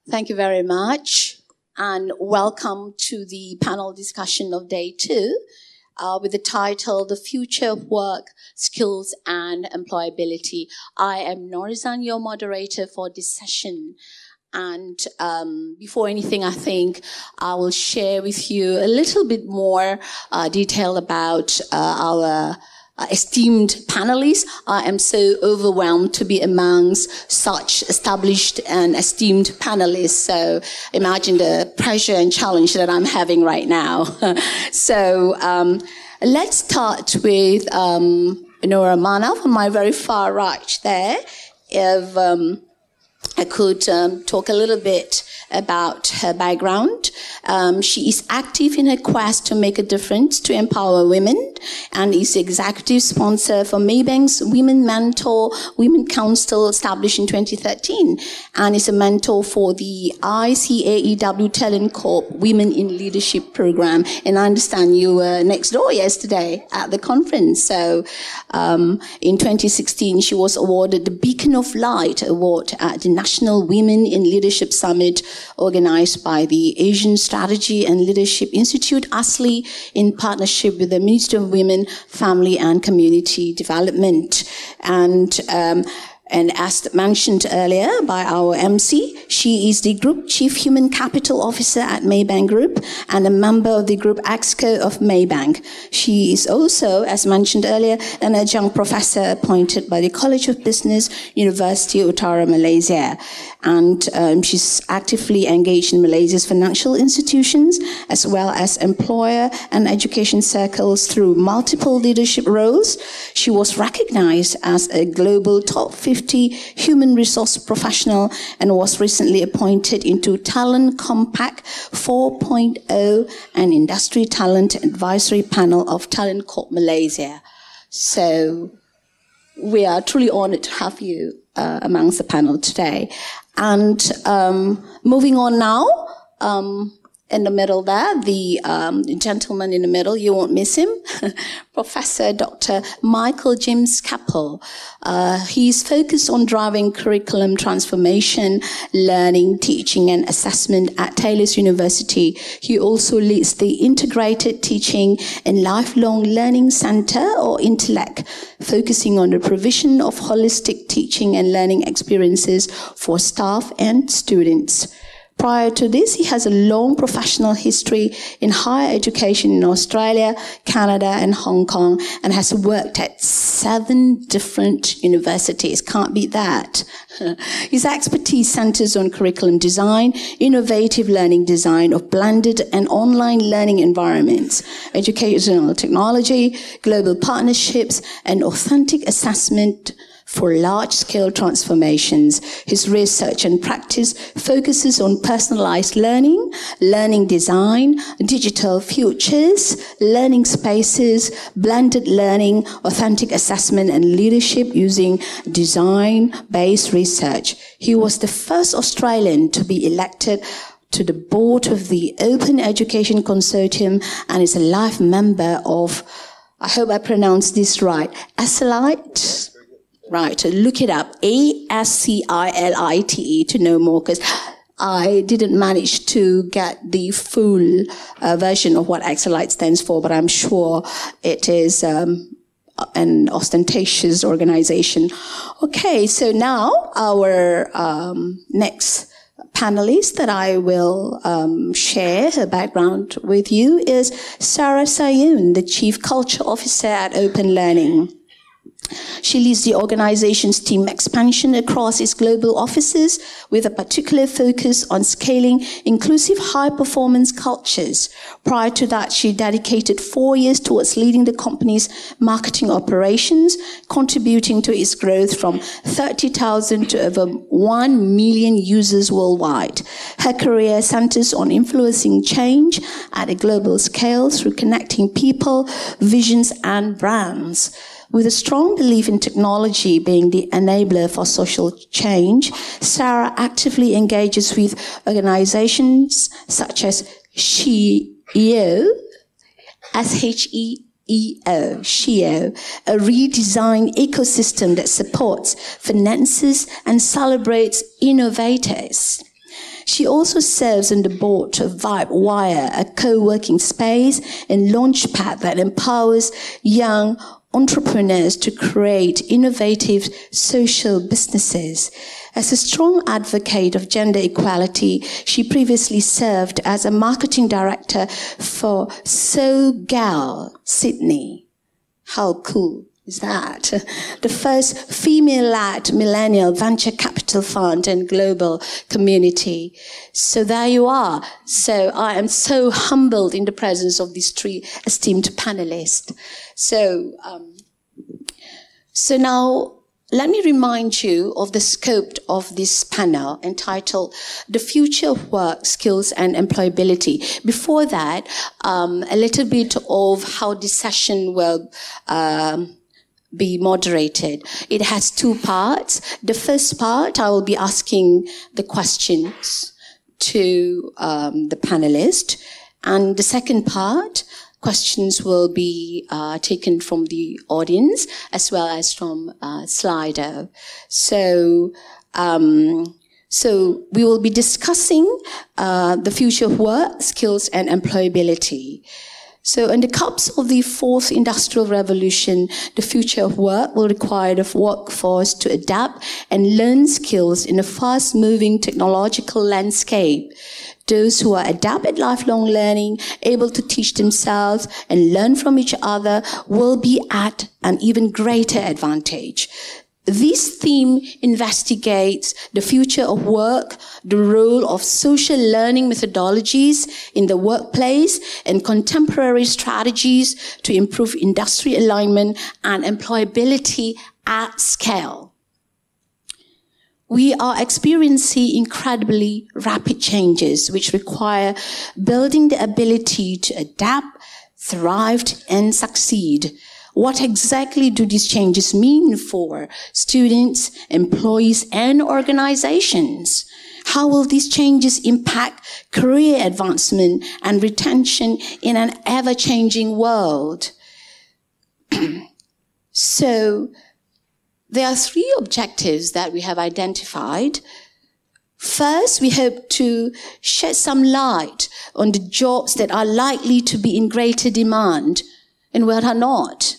Thank you very much, and welcome to the panel discussion of day 2 with the title, The Future of Work, Skills and Employability. I am Norrizan, your moderator for this session. And before anything, I think I will share with you a little bit more detail about our esteemed panelists. I am so overwhelmed to be amongst such established and esteemed panelists. So imagine the pressure and challenge that I'm having right now. So let's start with Nora Manaf on my very far right there. If I could talk a little bit about her background. She is active in her quest to make a difference, to empower women, and is the executive sponsor for Maybank's Women Mentor Women Council, established in 2013, and is a mentor for the ICAEW Talent Corp Women in Leadership program. And I understand you were next door yesterday at the conference. So in 2016, she was awarded the Beacon of Light Award at the National Women in Leadership Summit, organized by the Asian Strategy and Leadership Institute, ASLI, in partnership with the Ministry of Women, Family and Community Development. And as mentioned earlier by our MC, she is the Group Chief Human Capital Officer at Maybank Group and a member of the Group Exco of Maybank. She is also, as mentioned earlier, an adjunct professor appointed by the College of Business, University of Utara, Malaysia. And she's actively engaged in Malaysia's financial institutions, as well as employer and education circles through multiple leadership roles. She was recognized as a global top 50 human resource professional and was recently appointed into Talent Compact 4.0 and Industry Talent Advisory Panel of Talent Corp Malaysia. So we are truly honored to have you amongst the panel today. And moving on now, in the middle there, the gentleman in the middle, you won't miss him, Professor Dr. Michael James Keppell. He's focused on driving curriculum transformation, learning, teaching and assessment at Taylor's University. He also leads the Integrated Teaching and Lifelong Learning Center, or INTELLEC, focusing on the provision of holistic teaching and learning experiences for staff and students. Prior to this, he has a long professional history in higher education in Australia, Canada, and Hong Kong, and has worked at 7 different universities. Can't beat that. His expertise centers on curriculum design, innovative learning design of blended and online learning environments, educational technology, global partnerships, and authentic assessment for large-scale transformations. His research and practice focuses on personalized learning, learning design, digital futures, learning spaces, blended learning, authentic assessment, and leadership using design-based research. He was the first Australian to be elected to the board of the Open Education Consortium and is a life member of, I hope I pronounced this right, ASCILITE. Right, look it up, ASCILITE, to know more, because I didn't manage to get the full version of what ASCILITE stands for, but I'm sure it is an ostentatious organization. Okay, so now our next panelist that I will share her background with you is Sahyoun, the Chief Culture Officer at OpenLearning. She leads the organization's team expansion across its global offices with a particular focus on scaling inclusive high-performance cultures. Prior to that, she dedicated 4 years towards leading the company's marketing operations, contributing to its growth from 30,000 to over 1 million users worldwide. Her career centers on influencing change at a global scale through connecting people, visions, and brands. With a strong belief in technology being the enabler for social change, Sarah actively engages with organizations such as Sahyoun, Sahyoun, a redesigned ecosystem that supports, finances, and celebrates innovators. She also serves on the board of VibeWire, a co-working space and launchpad that empowers young entrepreneurs to create innovative social businesses. As a strong advocate of gender equality, she previously served as a marketing director for SoGal Sydney. How cool is that? The first female-led millennial venture capital fund and global community. So there you are. So I am so humbled in the presence of these three esteemed panelists. So now let me remind you of the scope of this panel entitled The Future of Work, Skills and Employability. Before that, a little bit of how this session will be moderated. It has two parts. The first part, I will be asking the questions to the panelists. And the second part, questions will be taken from the audience as well as from Slido. So we will be discussing the future of work, skills and employability. So in the cusp of the fourth industrial revolution, the future of work will require the workforce to adapt and learn skills in a fast-moving technological landscape. Those who are adept at lifelong learning, able to teach themselves and learn from each other, will be at an even greater advantage. This theme investigates the future of work, the role of social learning methodologies in the workplace, and contemporary strategies to improve industry alignment and employability at scale. We are experiencing incredibly rapid changes which require building the ability to adapt, thrive, and succeed. What exactly do these changes mean for students, employees, and organizations? How will these changes impact career advancement and retention in an ever-changing world? So, there are three objectives that we have identified. First, we hope to shed some light on the jobs that are likely to be in greater demand and what are not.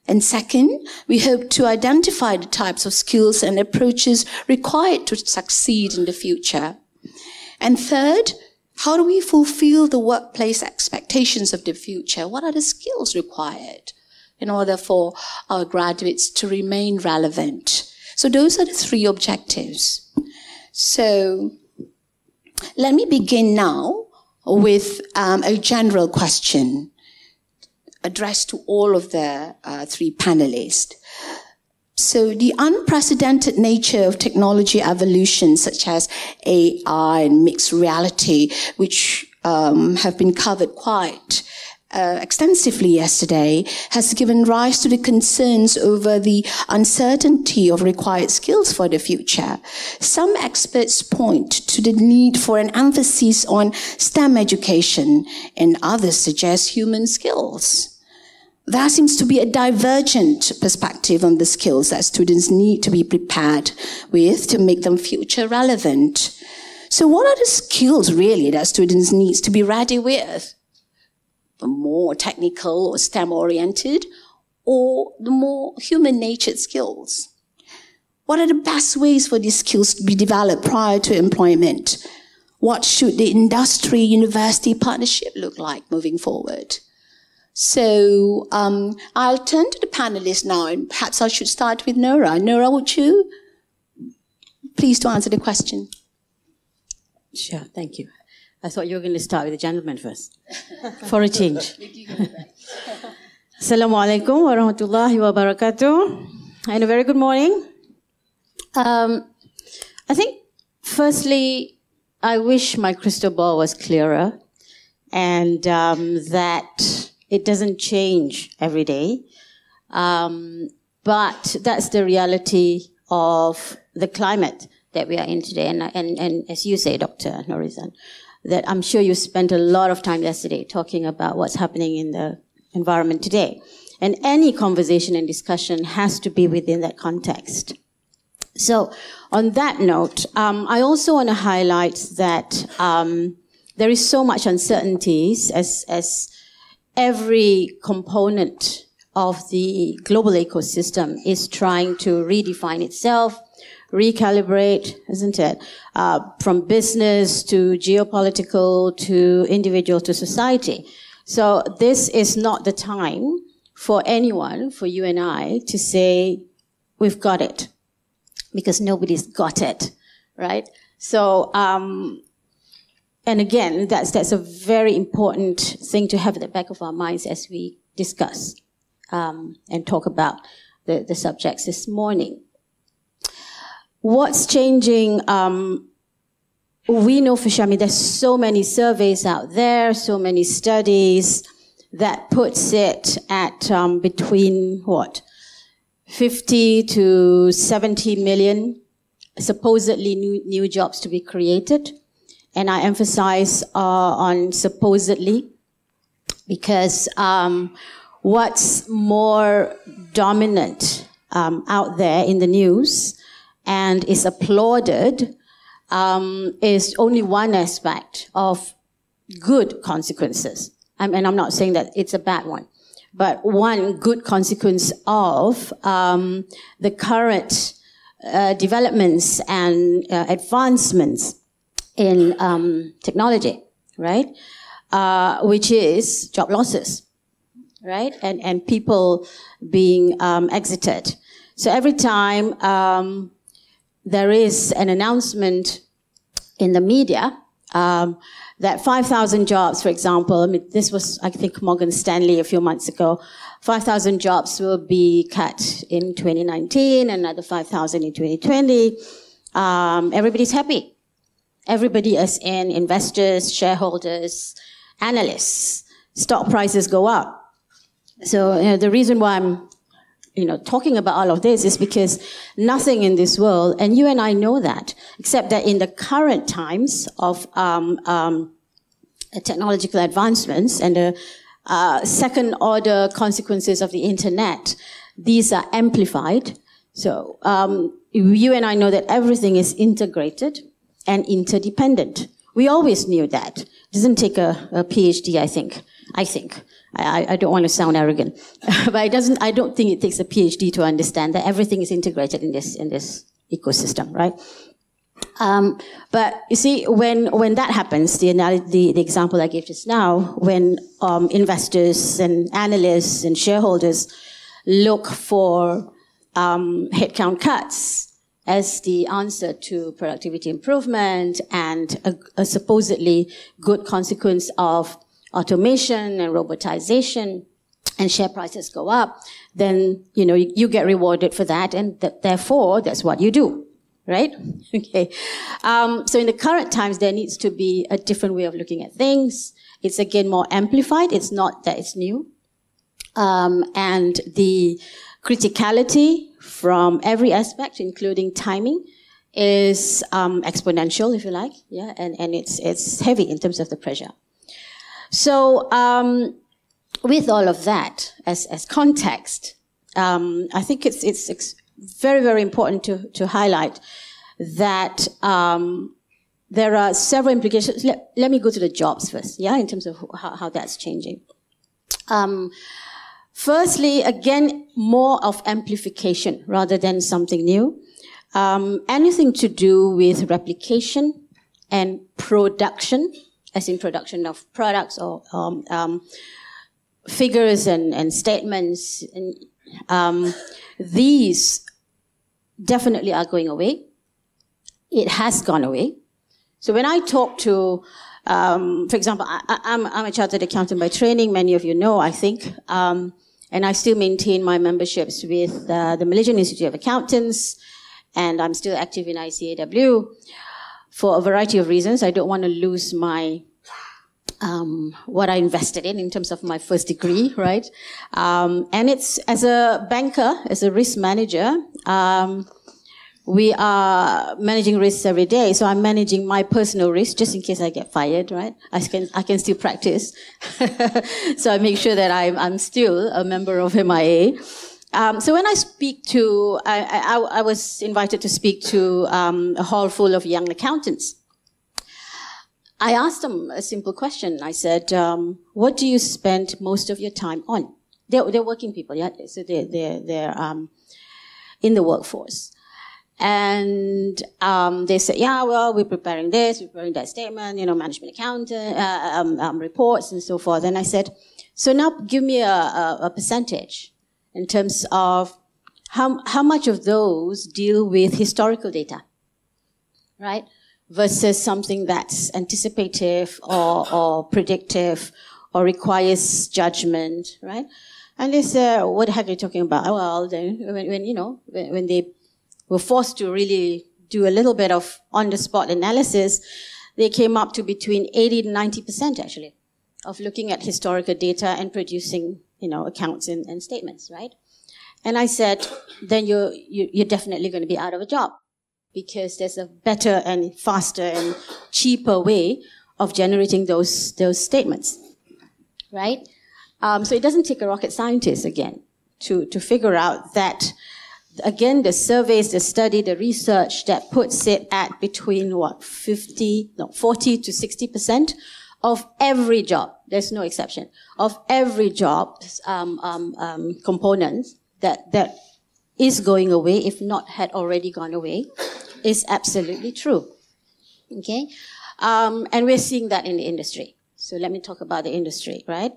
And second, we hope to identify the types of skills and approaches required to succeed in the future. And third, how do we fulfill the workplace expectations of the future? What are the skills required in order for our graduates to remain relevant? So those are the three objectives. So let me begin now with a general question addressed to all of the three panelists. So the unprecedented nature of technology evolution, such as AI and mixed reality, which have been covered quite extensively yesterday, has given rise to the concerns over the uncertainty of required skills for the future. Some experts point to the need for an emphasis on STEM education, and others suggest human skills. There seems to be a divergent perspective on the skills that students need to be prepared with to make them future relevant. So what are the skills really that students need to be ready with? The more technical or STEM-oriented, or the more human-natured skills? What are the best ways for these skills to be developed prior to employment? What should the industry-university partnership look like moving forward? So I'll turn to the panelists now, and perhaps I should start with Nora. Nora, would you please to answer the question? Sure, thank you. I thought you were going to start with the gentleman first, for a change. Assalamu alaikum wa rahmatullahi wa barakatuh. And a very good morning. I think, firstly, I wish my crystal ball was clearer, and that it doesn't change every day. But that's the reality of the climate that we are in today. And as you say, Dr. Norrizan, that I'm sure you spent a lot of time yesterday talking about what's happening in the environment today. And any conversation and discussion has to be within that context. So on that note, I also want to highlight that there is so much uncertainties as every component of the global ecosystem is trying to redefine itself, recalibrate, isn't it? From business to geopolitical to individual to society. So this is not the time for anyone, for you and I, to say, we've got it. Because nobody's got it, right? So, and again, that's a very important thing to have at the back of our minds as we discuss and talk about the subjects this morning. What's changing? We know for sure, I mean, there's so many surveys out there, so many studies that puts it at between what? 50 to 70 million supposedly new jobs to be created. And I emphasize on supposedly because what's more dominant out there in the news and is applauded is only one aspect of good consequences. And I'm not saying that it's a bad one. But one good consequence of the current developments and advancements in technology, right? Which is job losses, right? And people being exited. So every time there is an announcement in the media that 5,000 jobs, for example, I mean, this was, I think, Morgan Stanley a few months ago, 5,000 jobs will be cut in 2019, another 5,000 in 2020. Everybody's happy. Everybody as in investors, shareholders, analysts. Stock prices go up. So the reason why I'm talking about all of this is because nothing in this world, and you and I know that, except that in the current times of technological advancements and the second order consequences of the internet, these are amplified. So you and I know that everything is integrated and interdependent. We always knew that. It doesn't take a PhD, I think. I don't want to sound arrogant, but I don't think it takes a PhD to understand that everything is integrated in this ecosystem, right? But you see, when that happens, the example I gave just now, when investors and analysts and shareholders look for headcount cuts as the answer to productivity improvement and a supposedly good consequence of automation and robotization, and share prices go up, then, you get rewarded for that, and therefore, that's what you do, right? Okay. So in the current times, there needs to be a different way of looking at things. It's, again, more amplified. It's not that it's new. And the criticality from every aspect, including timing, is exponential, if you like, yeah, and it's heavy in terms of the pressure. So, with all of that as context, I think it's very, very important to highlight that there are several implications. Let me go to the jobs first, yeah, in terms of how that's changing. Firstly, again, more of amplification rather than something new. Anything to do with replication and production, as in production of products or figures and statements. And these definitely are going away. It has gone away. So when I talk to, for example, I'm a chartered accountant by training, many of you know, I think, and I still maintain my memberships with the Malaysian Institute of Accountants, and I'm still active in ICAW. For a variety of reasons, I don't want to lose my what I invested in terms of my first degree, right? And it's, as a banker, as a risk manager, we are managing risks every day. So I'm managing my personal risk just in case I get fired, right? I can still practice. So I make sure that I'm still a member of MIA. So when I speak to, I was invited to speak to a hall full of young accountants. I asked them a simple question. I said, what do you spend most of your time on? They're working people, yeah? So they're in the workforce. And they said, yeah, well, we're preparing this, we're preparing that statement, management accountant, reports and so forth. And I said, so now give me a percentage in terms of how much of those deal with historical data, right? Versus something that's anticipative or predictive or requires judgment, right? And they said, what the heck are you talking about? Well, then when they were forced to really do a little bit of on-the-spot analysis, they came up to between 80 to 90% actually of looking at historical data and producing, accounts and statements, right? And I said, then you're definitely going to be out of a job because there's a better and faster and cheaper way of generating those statements, right? So it doesn't take a rocket scientist again to figure out that. Again, the surveys, the study, the research that puts it at between 40 to 60% of every job. There's no exception of every job component that is going away, if not had already gone away, is absolutely true. Okay, and we're seeing that in the industry. So let me talk about the industry, right?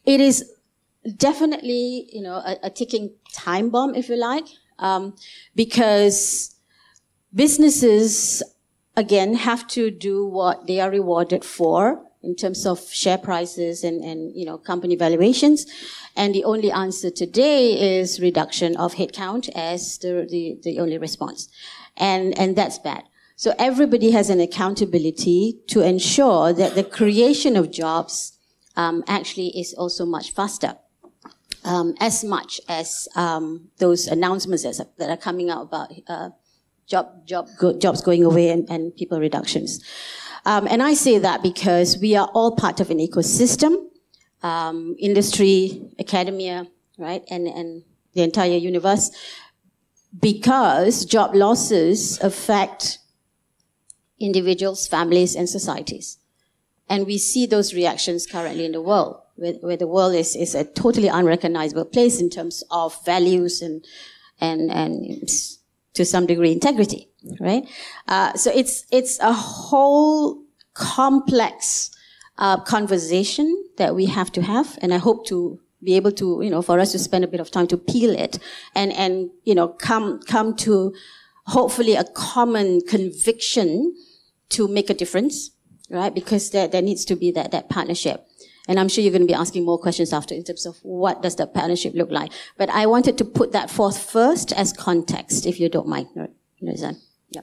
It is definitely, a ticking time bomb, if you like, because businesses, again, have to do what they are rewarded for in terms of share prices and company valuations. And the only answer today is reduction of headcount as the only response. And that's bad. So everybody has an accountability to ensure that the creation of jobs actually is also much faster. As much as those announcements that are coming out about jobs going away and people reductions. And I say that because we are all part of an ecosystem, industry, academia, right, and the entire universe, because job losses affect individuals, families, and societies. And we see those reactions currently in the world, where the world is a totally unrecognizable place in terms of values and to some degree integrity, right? So it's a whole complex conversation that we have to have, and I hope to be able to, for us to spend a bit of time to peel it and come to hopefully a common conviction to make a difference. Right, because there needs to be that partnership. And I'm sure you're going to be asking more questions after in terms of what does that partnership look like. But I wanted to put that forth first as context, if you don't mind, Norrizan. Yeah.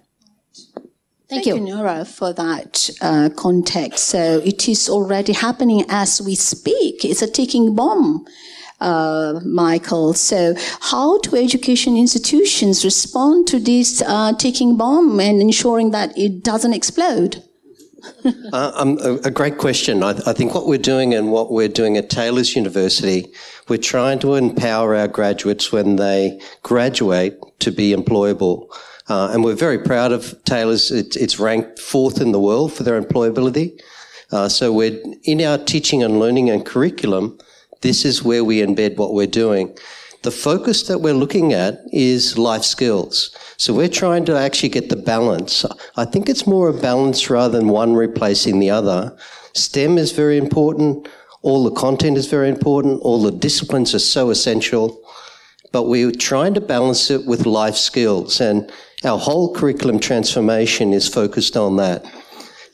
Thank you, Nora, for that context. So it is already happening as we speak. It's a ticking bomb, Michael. So how do education institutions respond to this ticking bomb and ensuring that it doesn't explode? A great question. I think what we're doing at Taylor's University, we're trying to empower our graduates when they graduate to be employable. And we're very proud of Taylor's. It's ranked 4th in the world for their employability. So we're in our teaching and learning and curriculum, this is where we embed what we're doing. The focus that we're looking at is life skills. So we're trying to actually get the balance. I think it's more a balance rather than one replacing the other. STEM is very important. All the content is very important. All the disciplines are so essential. But we're trying to balance it with life skills. And our whole curriculum transformation is focused on that.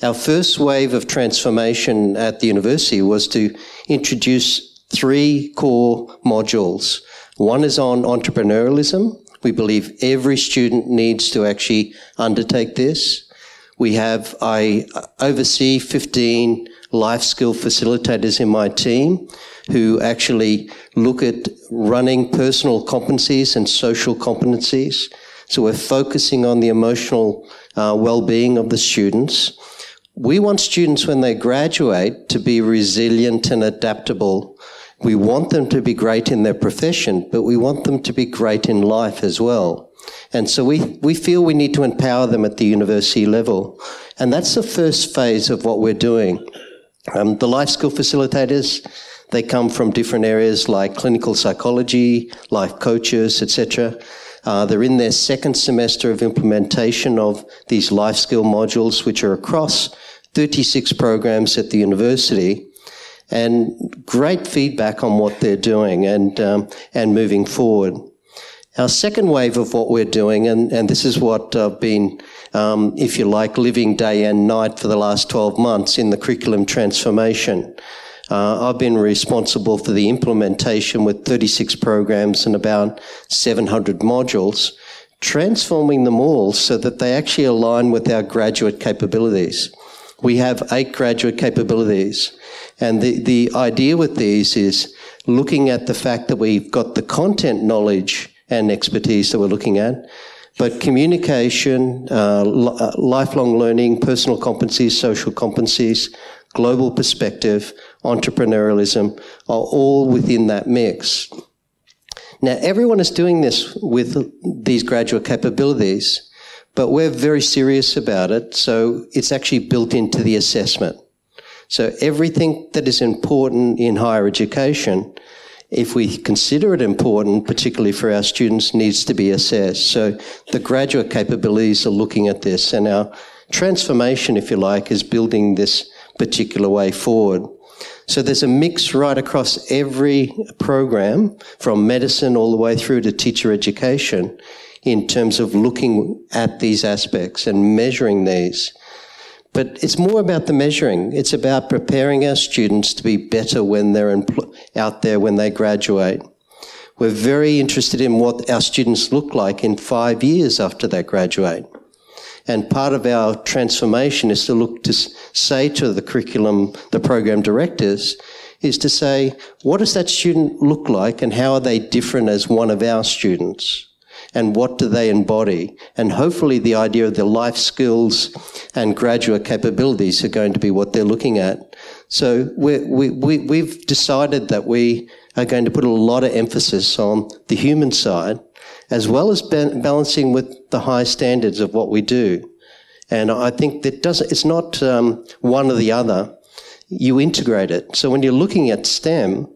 Our first wave of transformation at the university was to introduce 3 core modules. One is on entrepreneurialism. We believe every student needs to actually undertake this. I oversee 15 life skill facilitators in my team who actually look at running personal competencies and social competencies. So we're focusing on the emotional well-being of the students. We want students when they graduate to be resilient and adaptable, We want them to be great in their profession, but we want them to be great in life as well. And so we feel we need to empower them at the university level. And that's the first phase of what we're doing. The life skill facilitators, they come from different areas like clinical psychology, life coaches, etc. They're in their second semester of implementation of these life skill modules, which are across 36 programs at the university, and great feedback on what they're doing and moving forward. Our second wave of what we're doing, and this is what I've been, if you like, living day and night for the last 12 months in the curriculum transformation. I've been responsible for the implementation with 36 programs and about 700 modules, transforming them all so that they actually align with our graduate capabilities. We have 8 graduate capabilities, and the idea with these is looking at the fact that we've got the content knowledge and expertise that we're looking at, but communication, lifelong learning, personal competencies, social competencies, global perspective, entrepreneurialism are all within that mix. Now, everyone is doing this with these graduate capabilities, but we're very serious about it, so it's actually built into the assessment. So everything that is important in higher education, if we consider it important, particularly for our students, needs to be assessed. So the graduate capabilities are looking at this, and our transformation, if you like, is building this particular way forward. So there's a mix right across every program, from medicine all the way through to teacher education, in terms of looking at these aspects and measuring these. But it's more about the measuring. It's about preparing our students to be better when they're out there when they graduate. We're very interested in what our students look like in 5 years after they graduate. And part of our transformation is to look to say to the curriculum, the program directors, is to say, what does that student look like and how are they different as one of our students? And what do they embody? And hopefully the idea of the life skills and graduate capabilities are going to be what they're looking at. So we've decided that we are going to put a lot of emphasis on the human side, as well as balancing with the high standards of what we do. And I think that it's not one or the other. You integrate it. So when you're looking at STEM,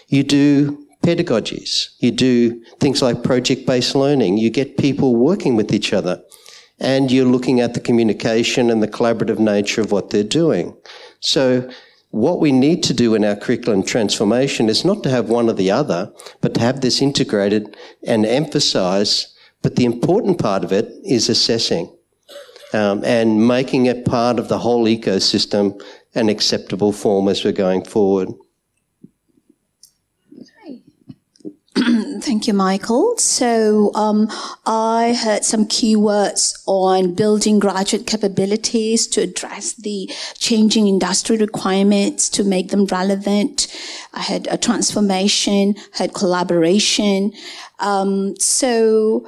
you do pedagogies. You do things like project-based learning. You get people working with each other. And you're looking at the communication and the collaborative nature of what they're doing. So what we need to do in our curriculum transformation is not to have one or the other, but to have this integrated and emphasize. But the important part of it is assessing and making it part of the whole ecosystem, an acceptable form as we're going forward. Thank you, Michael. So I heard some keywords on building graduate capabilities to address the changing industry requirements to make them relevant. I had a transformation, had collaboration. So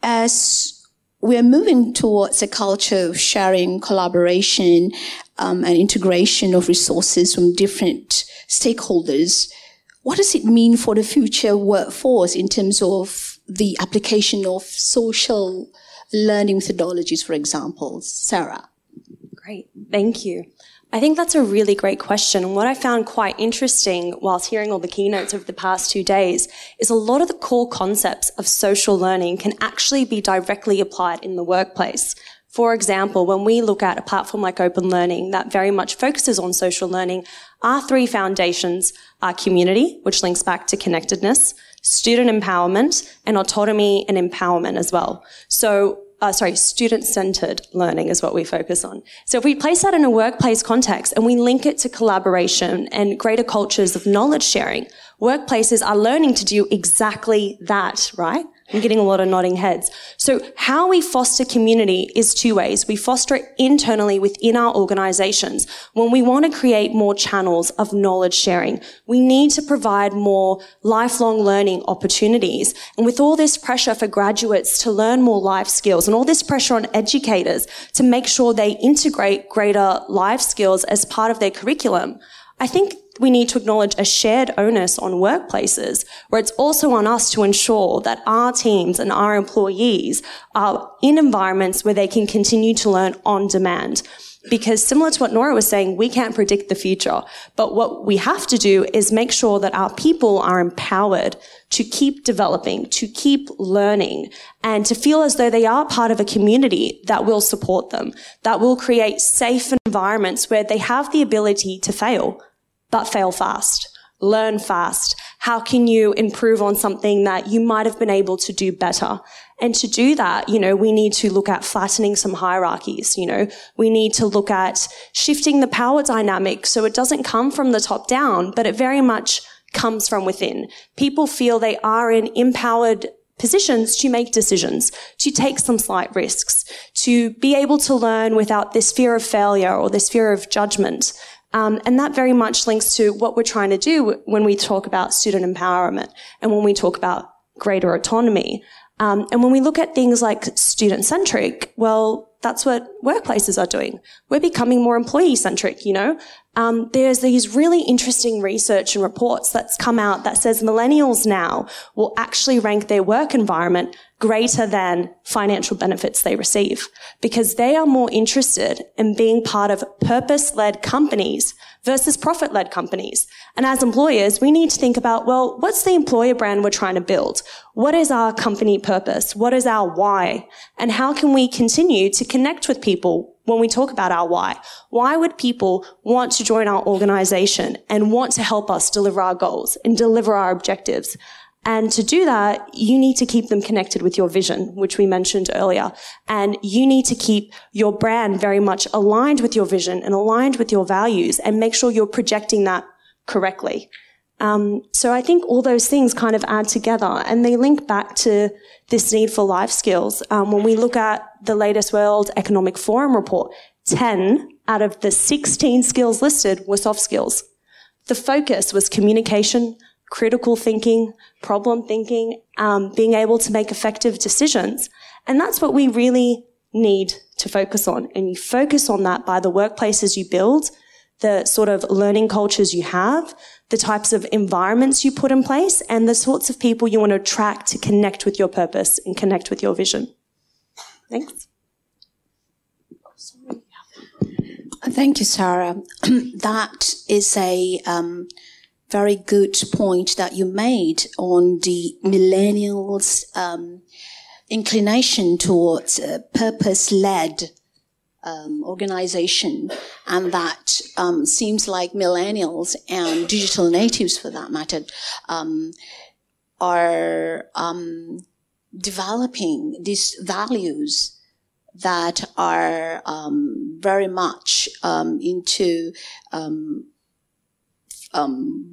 as we're moving towards a culture of sharing, collaboration, and integration of resources from different stakeholders, what does it mean for the future workforce in terms of the application of social learning methodologies, for example? Sarah. Great, thank you. I think that's a really great question. And what I found quite interesting whilst hearing all the keynotes over the past 2 days is a lot of the core concepts of social learning can actually be directly applied in the workplace. For example, when we look at a platform like OpenLearning that very much focuses on social learning, our 3 foundations are community, which links back to connectedness, student empowerment, and autonomy and empowerment as well. So, student-centered learning is what we focus on. So if we place that in a workplace context and we link it to collaboration and greater cultures of knowledge sharing, workplaces are learning to do exactly that, right? I'm getting a lot of nodding heads. So how we foster community is 2 ways. We foster it internally within our organizations. When we want to create more channels of knowledge sharing, we need to provide more lifelong learning opportunities. And with all this pressure for graduates to learn more life skills and all this pressure on educators to make sure they integrate greater life skills as part of their curriculum, I think we need to acknowledge a shared onus on workplaces where it's also on us to ensure that our teams and our employees are in environments where they can continue to learn on demand. Because similar to what Nora was saying, we can't predict the future. But what we have to do is make sure that our people are empowered to keep developing, to keep learning, and to feel as though they are part of a community that will support them, that will create safe environments where they have the ability to fail, but fail fast. Learn fast. How can you improve on something that you might have been able to do better? And to do that, we need to look at flattening some hierarchies, We need to look at shifting the power dynamic so it doesn't come from the top down, but it very much comes from within. People feel they are in empowered positions to make decisions, to take some slight risks, to be able to learn without this fear of failure or this fear of judgment. And that very much links to what we're trying to do when we talk about student empowerment and when we talk about greater autonomy. And when we look at things like student-centric, well, that's what workplaces are doing. We're becoming more employee-centric, There's these really interesting research and reports that's come out that says millennials now will actually rank their work environment greater than financial benefits they receive because they are more interested in being part of purpose-led companies versus profit-led companies. And as employers, we need to think about, well, what's the employer brand we're trying to build? What is our company purpose? What is our why? And how can we continue to connect with people when we talk about our why? Why would people want to join our organization and want to help us deliver our goals and deliver our objectives? And to do that, you need to keep them connected with your vision, which we mentioned earlier. And you need to keep your brand very much aligned with your vision and aligned with your values and make sure you're projecting that correctly. So I think all those things kind of add together and they link back to this need for life skills. When we look at the latest World Economic Forum report, 10 out of the 16 skills listed were soft skills. The focus was communication, critical thinking, problem thinking, being able to make effective decisions. And that's what we really need to focus on. And you focus on that by the workplaces you build, the sort of learning cultures you have, the types of environments you put in place, and the sorts of people you want to attract to connect with your purpose and connect with your vision. Thanks. Thank you, Sarah. That is a very good point that you made on the millennials' inclination towards purpose-led organization, and that seems like millennials and digital natives, for that matter, are developing these values that are very much into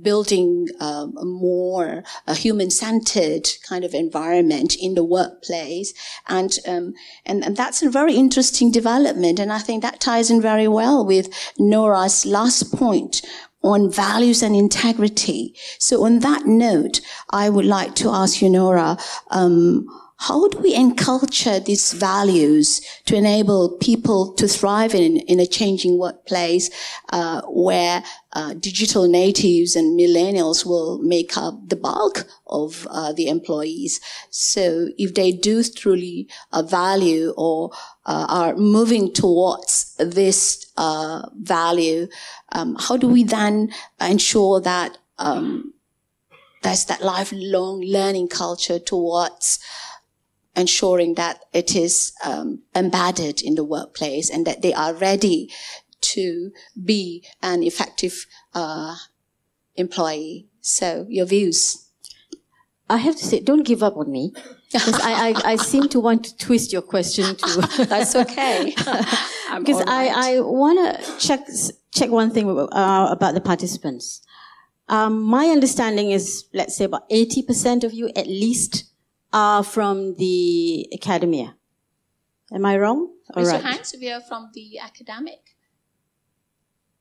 building a more human-centered kind of environment in the workplace, and that's a very interesting development. And I think that ties in very well with Nora's last point on values and integrity. So on that note, I would like to ask you, Nora, how do we enculture these values to enable people to thrive in a changing workplace where digital natives and millennials will make up the bulk of the employees? So if they do truly value or are moving towards this value, how do we then ensure that there's that lifelong learning culture towards ensuring that it is embedded in the workplace and that they are ready to be an effective employee? So your views. I have to say, don't give up on me. Because I seem to want to twist your question to... That's okay. Because I want to check one thing about the participants. My understanding is, let's say about 80% of you at least are from the academia. Am I wrong? Raise your hands if you're from the academic.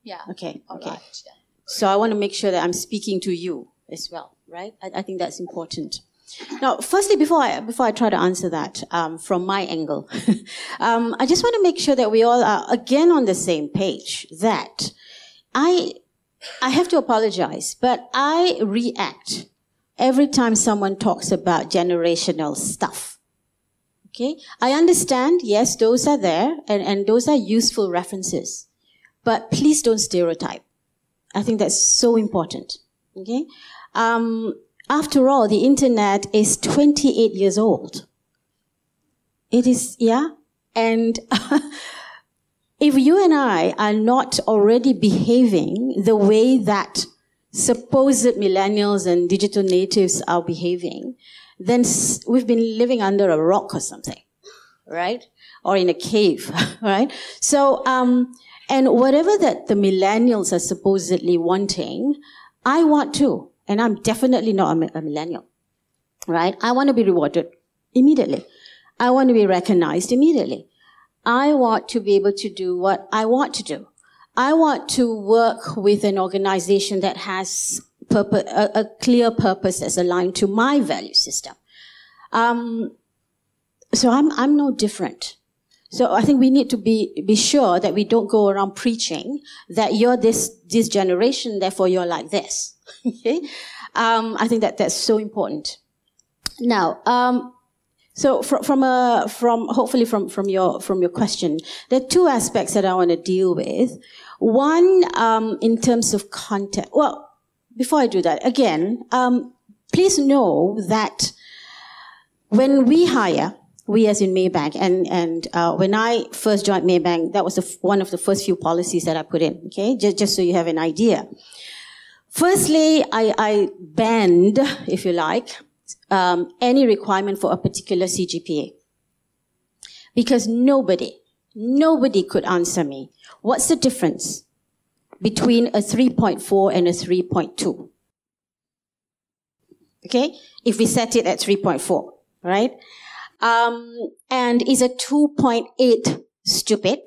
Yeah. Okay. All okay. right. Yeah. So I want to make sure that I'm speaking to you as well, right? I think that's important. Now, firstly, before I try to answer that from my angle, I just want to make sure that we all are again on the same page. That I I have to apologize, but I react every time someone talks about generational stuff. Okay? I understand, yes, those are there, and those are useful references. But please don't stereotype. I think that's so important. Okay? After all, the internet is 28 years old. It is, yeah? And if you and I are not already behaving the way that supposed millennials and digital natives are behaving, then we've been living under a rock or something, right? Or in a cave, right? So, and whatever that the millennials are supposedly wanting, I want to. And I'm definitely not a millennial, right? I want to be rewarded immediately. I want to be recognized immediately. I want to be able to do what I want to do. I want to work with an organization that has a clear purpose that's aligned to my value system. So I'm no different. So I think we need to be sure that we don't go around preaching that you're this generation, therefore you're like this. Okay? I think that's so important. Now, so from your question, there are two aspects that I want to deal with. One, in terms of content. Well, before I do that, again, please know that when we hire, we as in Maybank, and when I first joined Maybank, that was one of the first few policies that I put in. Okay, just so you have an idea. Firstly, I banned, if you like, any requirement for a particular CGPA. Because nobody could answer me. What's the difference between a 3.4 and a 3.2? Okay? If we set it at 3.4, right? And is a 2.8 stupid?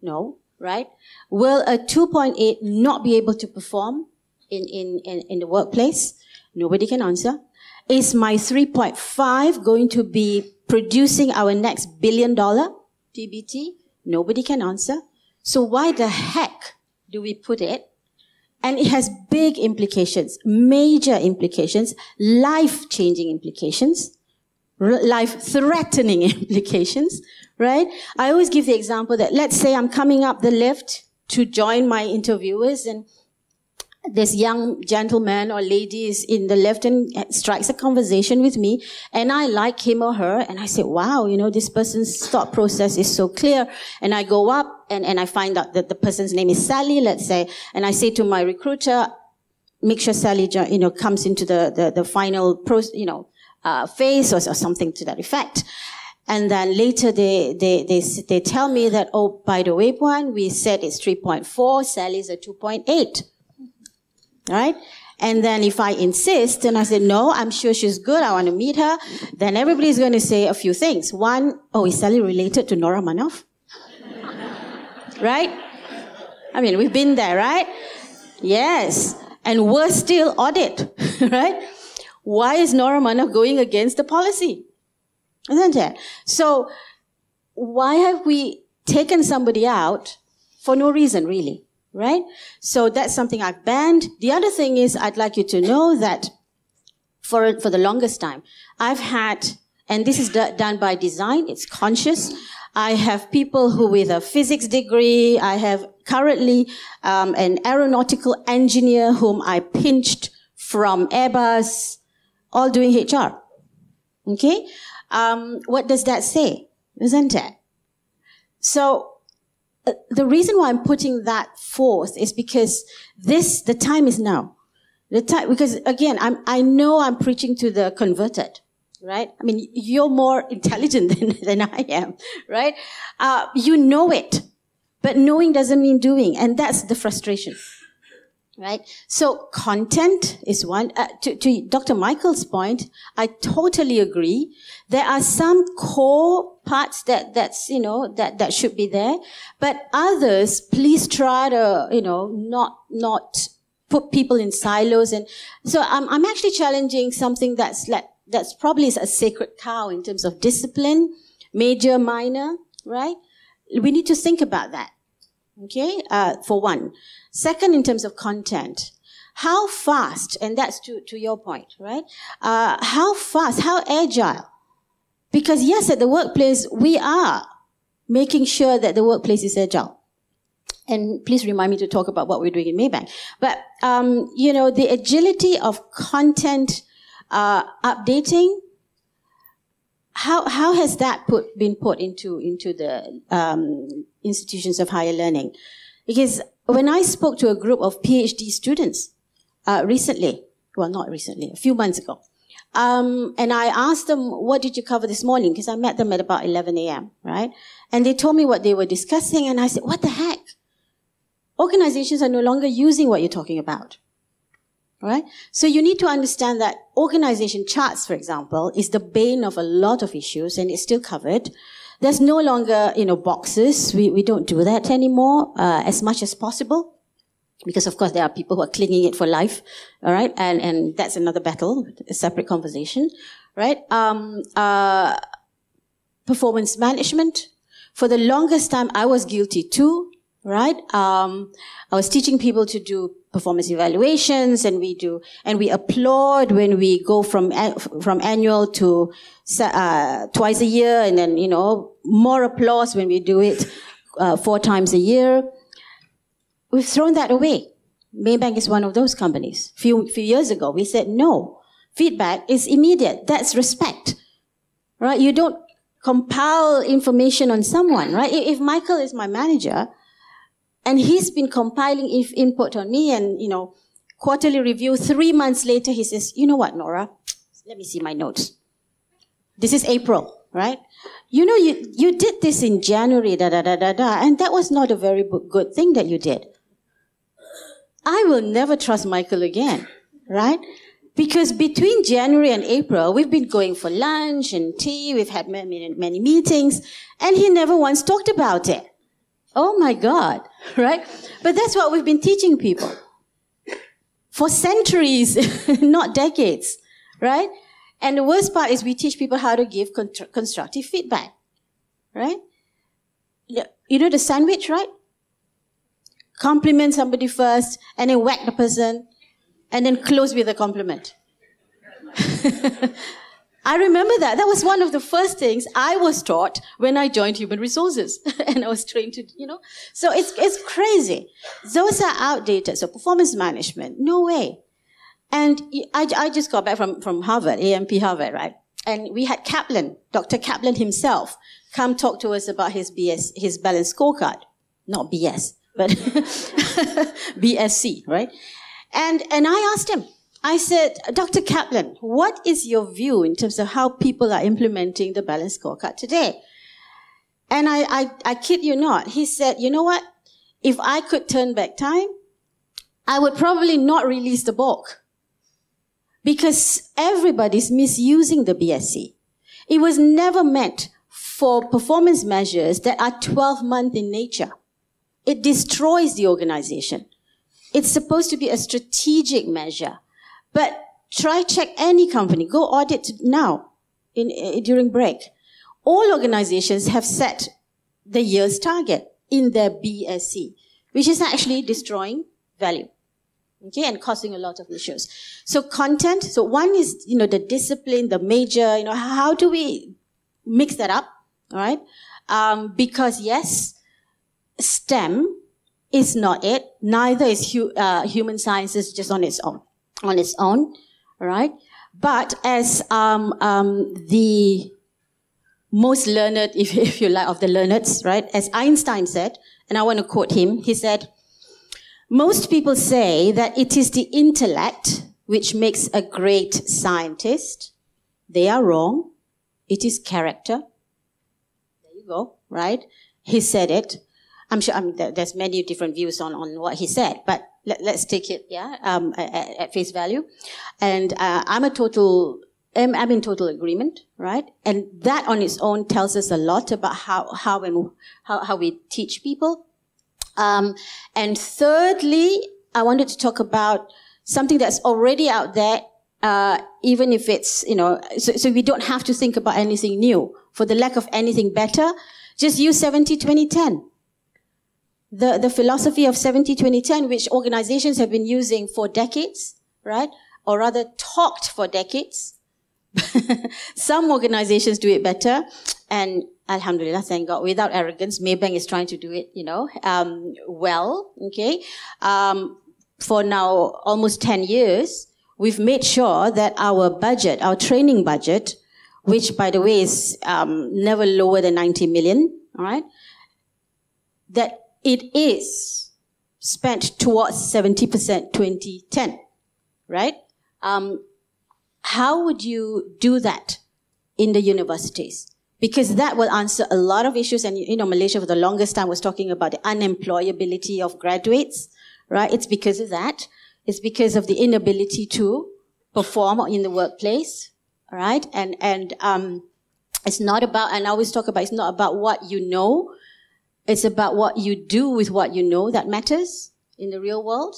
No, right? Will a 2.8 not be able to perform in the workplace? Nobody can answer. Is my 3.5 going to be producing our next $1 billion TBT? Nobody can answer. So why the heck do we put it? And it has big implications, major implications, life-changing implications, life-threatening implications, right? I always give the example that, let's say I'm coming up the lift to join my interviewers, and this young gentleman or lady is in the lift and strikes a conversation with me, and I like him or her, and I say, wow, this person's thought process is so clear. And I go up and I find out that the person's name is Sally, let's say, and I say to my recruiter, make sure Sally, comes into the final phase or something to that effect. And then later they tell me that, oh, by the way, Puan, we said it's 3.4, Sally's a 2.8. Right? And then if I insist and I say, no, I'm sure she's good, I want to meet her, then everybody's going to say a few things. One, oh, is Sally related to Nora Manaf? Right? I mean, we've been there, right? Yes. And worse still, audit. Right? Why is Nora Manaf going against the policy? Isn't it? So, why have we taken somebody out for no reason, really? Right? So that's something I've banned. The other thing is, I'd like you to know that for the longest time, I've had, and this is done by design, it's conscious. I have people who with a physics degree, I have currently an aeronautical engineer whom I pinched from Airbus, all doing HR. Okay? What does that say? Isn't it? So, the reason why I'm putting that forth is because the time is now. Because again, I know I'm preaching to the converted, right? I mean, you're more intelligent than I am, right? You know it, but knowing doesn't mean doing, and that's the frustration, right? So content is one. To Dr. Michael's point, I totally agree. There are some core parts that should be there, but others, please try to, not put people in silos. And so I'm actually challenging something that's probably a sacred cow in terms of discipline, major, minor, right? We need to think about that. Okay, for one. Second, in terms of content, how fast, and that's to your point, right? How fast, how agile? Because yes, at the workplace, we are making sure that the workplace is agile. And please remind me to talk about what we're doing in Maybank. But, the agility of content updating, how has that been put into the institutions of higher learning? Because when I spoke to a group of PhD students recently, well, not recently, a few months ago, and I asked them, what did you cover this morning? Because I met them at about 11 a.m., right? And they told me what they were discussing, and I said, what the heck? Organizations are no longer using what you're talking about, right? So you need to understand that organization charts, for example, is the bane of a lot of issues, and it's still covered. There's no longer, boxes. We don't do that anymore as much as possible. Because, of course, there are people who are clinging it for life, all right? And that's another battle, a separate conversation, right? Performance management. For the longest time, I was guilty too, right? I was teaching people to do performance evaluations, and we applaud when we go from annual to twice a year, and then, more applause when we do it 4 times a year. We've thrown that away. Maybank is one of those companies. Few years ago, we said, no, feedback is immediate. That's respect, right? You don't compile information on someone, right? If Michael is my manager, and he's been compiling input on me and, quarterly review, 3 months later, he says, you know what, Nora? Let me see my notes. This is April, right? You did this in January, and that was not a very good thing that you did. I will never trust Michael again, right? Because between January and April, we've been going for lunch and tea, we've had many meetings, and he never once talked about it. Oh my God, right? But that's what we've been teaching people for centuries, not decades, right? And the worst part is we teach people how to give constructive feedback, right? You know the sandwich, right? Compliment somebody first, and then whack the person, and then close with a compliment. I remember that. That was one of the first things I was taught when I joined human resources. And I was trained to, So it's crazy. Those are outdated. So performance management, no way. And I just got back from Harvard, AMP Harvard, right? And we had Kaplan, Dr. Kaplan himself, come talk to us about his balanced scorecard. Not BS, but BSC, right? And I asked him, I said, Dr. Kaplan, what is your view in terms of how people are implementing the balanced scorecard today? And I kid you not, he said, you know what? If I could turn back time, I would probably not release the book. Because everybody's misusing the BSC. It was never meant for performance measures that are 12-month in nature. It destroys the organization. It's supposed to be a strategic measure. But check any company. Go audit now during break. All organizations have set the year's target in their BSC, which is actually destroying value. Okay, and causing a lot of issues. So content, so one is, the discipline, the major, how do we mix that up, all right? Because yes, STEM is not it. Neither is human sciences just on its own, all right? But as the most learned, if you like, of the learneds, right? As Einstein said, and I want to quote him, he said, most people say that it is the intellect which makes a great scientist. They are wrong. It is character. There you go, right? He said it. I'm sure there's many different views on what he said, but let's take it, at face value. And I'm in total agreement, right? And that on its own tells us a lot about how we teach people. And thirdly, I wanted to talk about something that's already out there, even if it's, so we don't have to think about anything new. For the lack of anything better, just use 70-20-10. the philosophy of 70-20-10, which organizations have been using for decades, right? Or rather talked for decades. Some organizations do it better, and alhamdulillah, thank God, without arrogance, Maybank is trying to do it, well, okay? For now, almost 10 years, we've made sure that our budget, our training budget, which, by the way, is never lower than 90 million, all right, that it is spent towards 70% 2010, right? How would you do that in the universities? Because that will answer a lot of issues. And, Malaysia for the longest time was talking about the unemployability of graduates, right? It's because of that. It's because of the inability to perform in the workplace, all right? And it's not about, and I always talk about, it's not about what you know. It's about what you do with what you know that matters in the real world,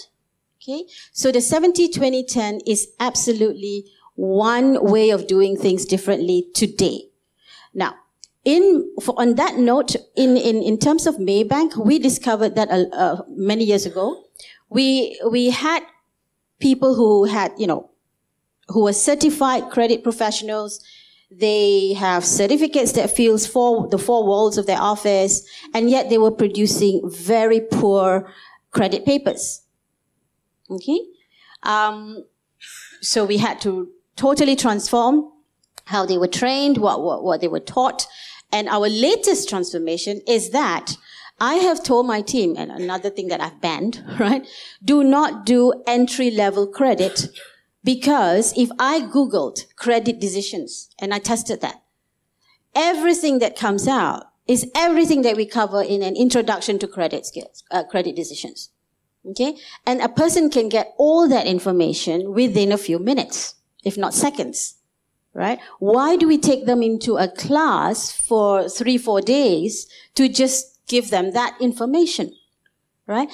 okay? So the 70-20-10 is absolutely one way of doing things differently today. Now, on that note, in terms of Maybank, we discovered that many years ago, we had people who had, who were certified credit professionals. They have certificates that fills the four walls of their office, and yet they were producing very poor credit papers. Okay, so we had to totally transform how they were trained, what they were taught. And our latest transformation is that I have told my team, and another thing that I've banned, right? Do not do entry-level credit, because if I Googled credit decisions and I tested that, everything that comes out is everything that we cover in an introduction to credit skills, credit decisions. Okay? And a person can get all that information within a few minutes, if not seconds. Right? Why do we take them into a class for 3-4 days to just give them that information? Right?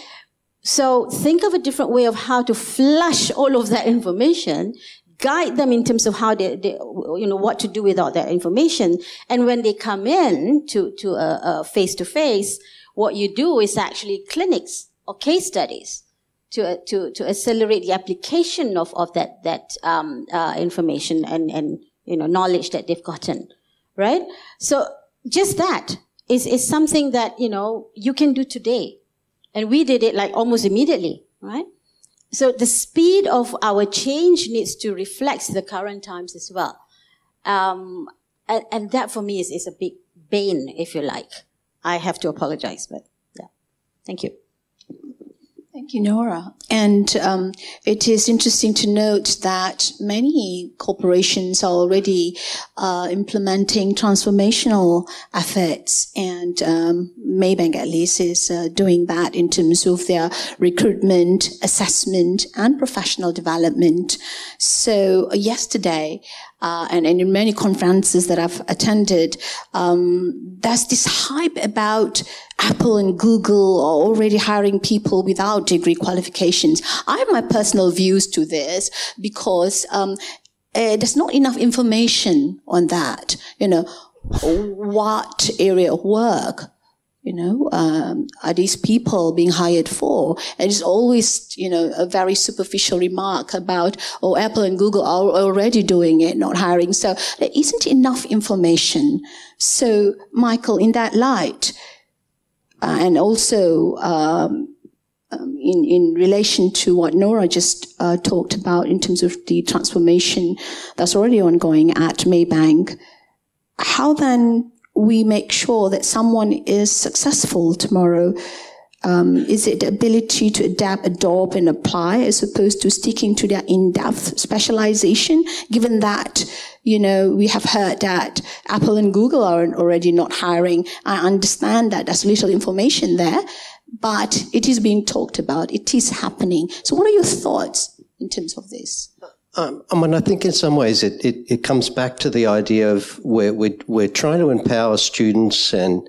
So think of a different way of how to flush all of that information, guide them in terms of how they what to do with all that information. And when they come in to a face-to-face, what you do is actually clinics or case studies to accelerate the application of that information and knowledge that they've gotten, right? So just that is something that you can do today, and we did it like almost immediately, right? So the speed of our change needs to reflect the current times as well, and that for me is a big bane, if you like. I have to apologize, but yeah, thank you. Thank you, Nora. And it is interesting to note that many corporations are already implementing transformational efforts, and Maybank at least is doing that in terms of their recruitment, assessment, and professional development. So yesterday, and in many conferences that I've attended, there's this hype about Apple and Google are already hiring people without degree qualifications. I have my personal views to this because there's not enough information on that. What area of work are these people being hired for? And it's always, a very superficial remark about, Apple and Google are already doing it, not hiring. So there isn't enough information. So, Michael, in that light, and also in relation to what Nora just talked about in terms of the transformation that's already ongoing at Maybank, how then we make sure that someone is successful tomorrow? Is it the ability to adapt, adopt, and apply as opposed to sticking to their in-depth specialization, given that, we have heard that Apple and Google are already not hiring? I understand that there's little information there, but it is being talked about. It is happening. So what are your thoughts in terms of this? I think in some ways it comes back to the idea of we're trying to empower students and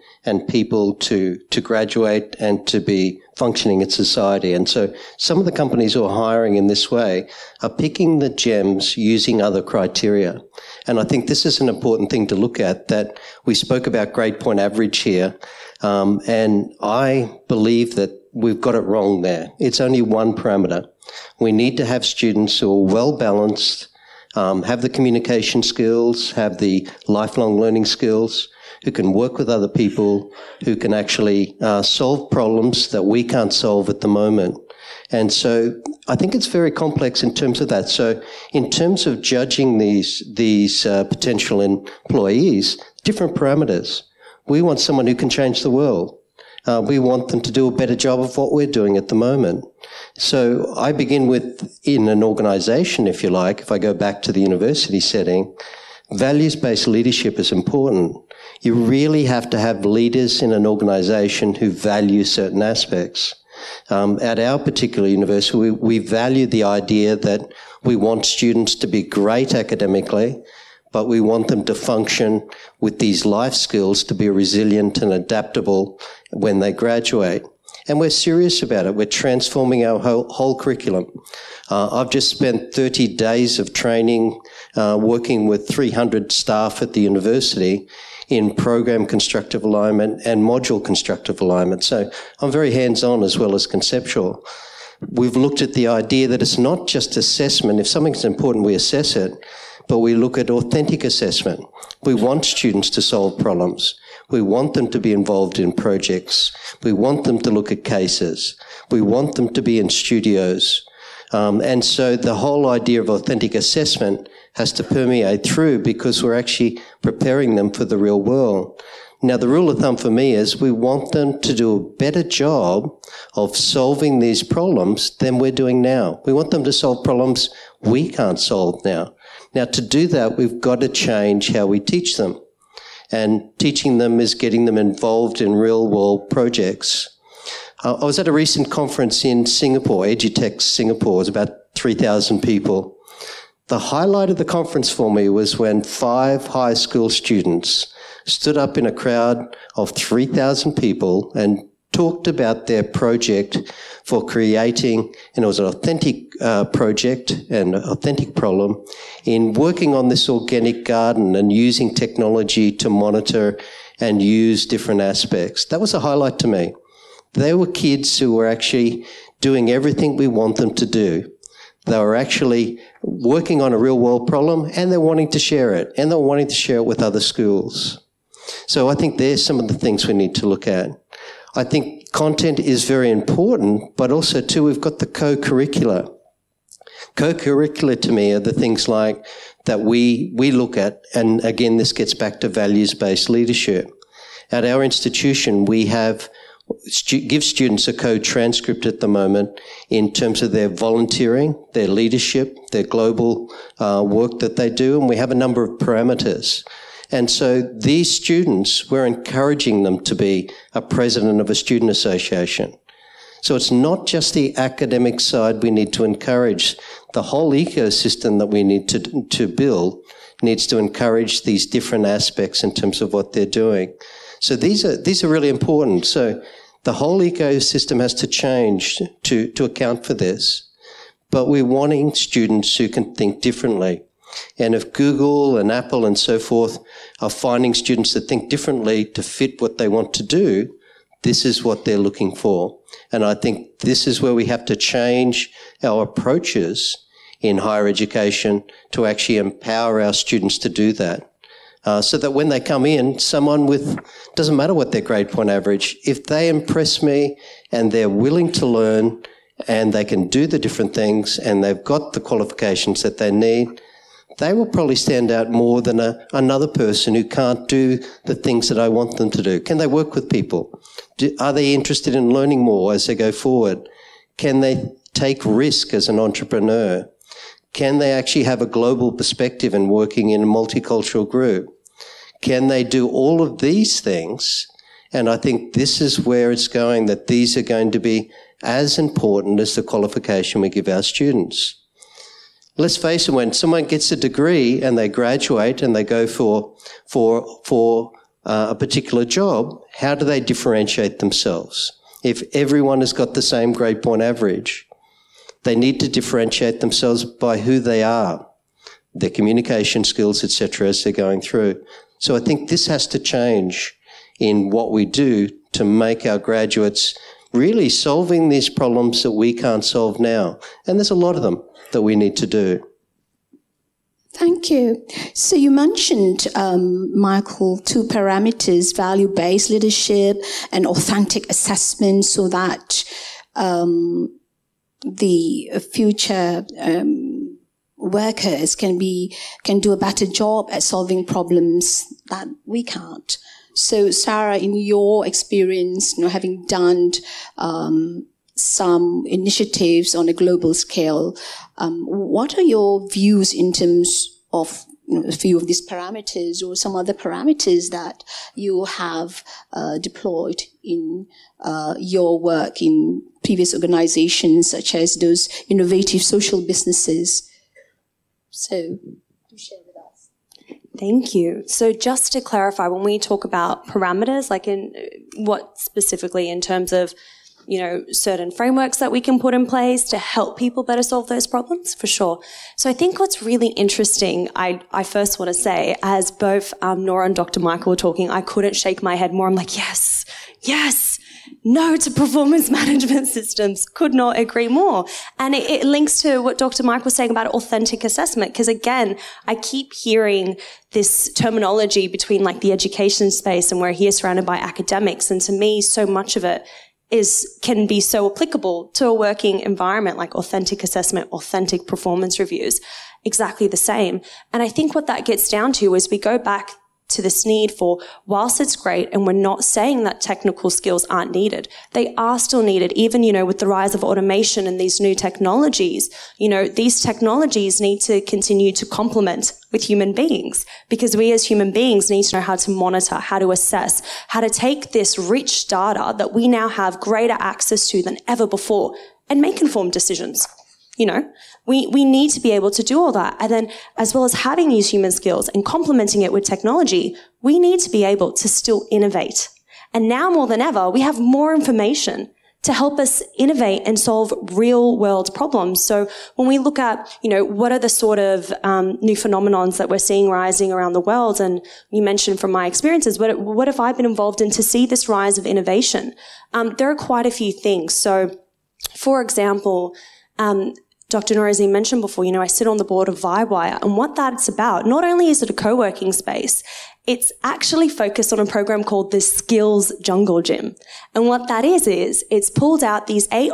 people to graduate and to be functioning in society. And so some of the companies who are hiring in this way are picking the gems using other criteria. And I think this is an important thing to look at, that we spoke about grade point average here. And I believe that we've got it wrong there. It's only one parameter. We need to have students who are well balanced, have the communication skills, have the lifelong learning skills, who can work with other people, who can actually solve problems that we can't solve at the moment. And so I think it's very complex in terms of that. So in terms of judging these potential employees, different parameters. We want someone who can change the world. We want them to do a better job of what we're doing at the moment. So I begin with, in an organisation, if you like, if I go back to the university setting, values-based leadership is important. You really have to have leaders in an organisation who value certain aspects. At our particular university, we value the idea that we want students to be great academically, but we want them to function with these life skills to be resilient and adaptable when they graduate. And we're serious about it. We're transforming our whole curriculum. I've just spent 30 days of training working with 300 staff at the university in program constructive alignment and module constructive alignment. So I'm very hands-on as well as conceptual. We've looked at the idea that it's not just assessment. If something's important, we assess it, but we look at authentic assessment. We want students to solve problems. We want them to be involved in projects. We want them to look at cases. We want them to be in studios. And so the whole idea of authentic assessment has to permeate through, because we're actually preparing them for the real world. Now, the rule of thumb for me is we want them to do a better job of solving these problems than we're doing now. We want them to solve problems we can't solve now. Now, to do that, we've got to change how we teach them. And teaching them is getting them involved in real-world projects. I was at a recent conference in Singapore, EduTech Singapore. It was about 3,000 people. The highlight of the conference for me was when 5 high school students stood up in a crowd of 3,000 people and talked about their project for creating, and it was an authentic project and an authentic problem, in working on this organic garden and using technology to monitor and use different aspects. That was a highlight to me. They were kids who were actually doing everything we want them to do. They were actually working on a real world problem, and they're wanting to share it, and they're wanting to share it with other schools. So I think there's some of the things we need to look at. I think content is very important, but also too, we've got the co-curricular. Co-curricular to me are the things like that we look at, and again, this gets back to values-based leadership. At our institution, we give students a code transcript at the moment in terms of their volunteering, their leadership, their global work that they do, and we have a number of parameters. And so these students, we're encouraging them to be a president of a student association. So it's not just the academic side we need to encourage. The whole ecosystem that we need to build needs to encourage these different aspects in terms of what they're doing. So these are really important. So the whole ecosystem has to change to account for this. But we're wanting students who can think differently. And if Google and Apple and so forth are finding students that think differently to fit what they want to do, this is what they're looking for. And I think this is where we have to change our approaches in higher education to actually empower our students to do that. So that when they come in, someone with, doesn't matter what their grade point average, if they impress me and they're willing to learn and they can do the different things and they've got the qualifications that they need, they will probably stand out more than another person who can't do the things that I want them to do. Can they work with people? Are they interested in learning more as they go forward? Can they take risk as an entrepreneur? Can they actually have a global perspective in working in a multicultural group? Can they do all of these things? And I think this is where it's going, that these are going to be as important as the qualification we give our students. Let's face it, when someone gets a degree and they graduate and they go for a particular job, how do they differentiate themselves? If everyone has got the same grade point average, they need to differentiate themselves by who they are, their communication skills, etc., as they're going through. So I think this has to change in what we do to make our graduates really solving these problems that we can't solve now. And there's a lot of them that we need to do. Thank you. So you mentioned, Michael, 2 parameters, value-based leadership and authentic assessment, so that the future workers can do a better job at solving problems that we can't. So Sarah, in your experience, having done some initiatives on a global scale, what are your views in terms of a few of these parameters or some other parameters that you have deployed in your work in previous organizations, such as those innovative social businesses? So, do share with us. Thank you. So just to clarify, when we talk about parameters, like in what specifically in terms of, certain frameworks that we can put in place to help people better solve those problems, for sure. So I think what's really interesting, I first want to say, as both Nora and Dr. Michael were talking, I couldn't shake my head more. I'm like, yes, no to performance management systems. Could not agree more. And it links to what Dr. Michael was saying about authentic assessment, because again, I keep hearing this terminology between like the education space, and we're here surrounded by academics. And to me, so much of it can be so applicable to a working environment, like authentic assessment, authentic performance reviews, exactly the same. And I think what that gets down to is we go back to this need for, whilst it's great, and we're not saying that technical skills aren't needed, they are still needed, even, with the rise of automation and these new technologies. These technologies need to continue to complement with human beings, because we as human beings need to know how to monitor, how to assess, how to take this rich data that we now have greater access to than ever before and make informed decisions. We need to be able to do all that. And then, as well as having these human skills and complementing it with technology, we need to be able to still innovate. And now more than ever, we have more information to help us innovate and solve real world problems. So when we look at, what are the sort of new phenomenons that we're seeing rising around the world, and you mentioned from my experiences, what have I been involved in to see this rise of innovation? There are quite a few things. So, for example, Dr. Norrizan mentioned before, I sit on the board of VibeWire, and what that's about, not only is it a co-working space, it's actually focused on a program called the Skills Jungle Gym. And what that is it's pulled out these 8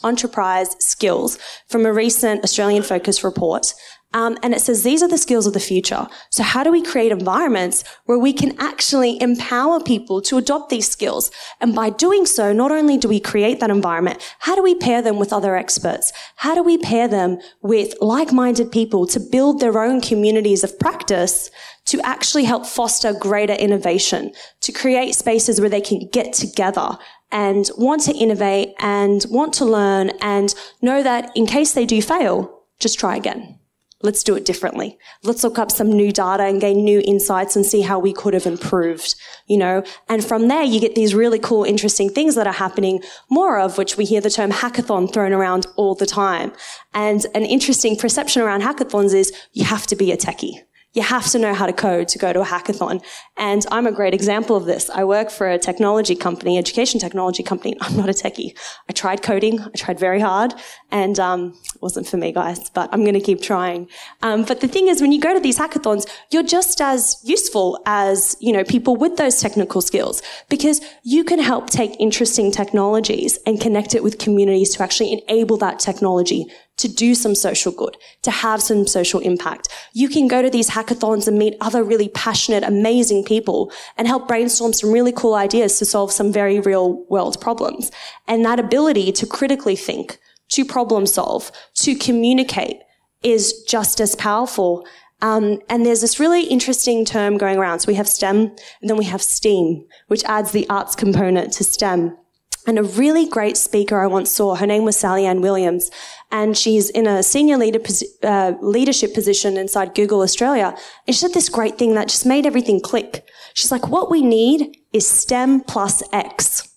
enterprise skills from a recent Australian Focus report. And it says these are the skills of the future. So how do we create environments where we can actually empower people to adopt these skills? And by doing so, not only do we create that environment, how do we pair them with other experts? How do we pair them with like-minded people to build their own communities of practice to actually help foster greater innovation, to create spaces where they can get together and want to innovate and want to learn and know that in case they do fail, just try again. Let's do it differently. Let's look up some new data and gain new insights and see how we could have improved, And from there, you get these really cool, interesting things that are happening, more of which we hear the term hackathon thrown around all the time. And an interesting perception around hackathons is you have to be a techie. You have to know how to code to go to a hackathon. And I'm a great example of this. I work for a technology company, education technology company. I'm not a techie. I tried coding. I tried very hard. And it wasn't for me, guys, but I'm going to keep trying. But the thing is, when you go to these hackathons, you're just as useful as, people with those technical skills, because you can help take interesting technologies and connect it with communities to actually enable that technology to do some social good, to have some social impact. You can go to these hackathons and meet other really passionate, amazing people and help brainstorm some really cool ideas to solve some very real world problems. And that ability to critically think, to problem solve, to communicate is just as powerful. And there's this really interesting term going around. So we have STEM and then we have STEAM, which adds the arts component to STEM. And a really great speaker I once saw, her name was Sahyoun Williams, and she's in a senior leadership position inside Google Australia. And she said this great thing that just made everything click. She's like, what we need is STEM plus X.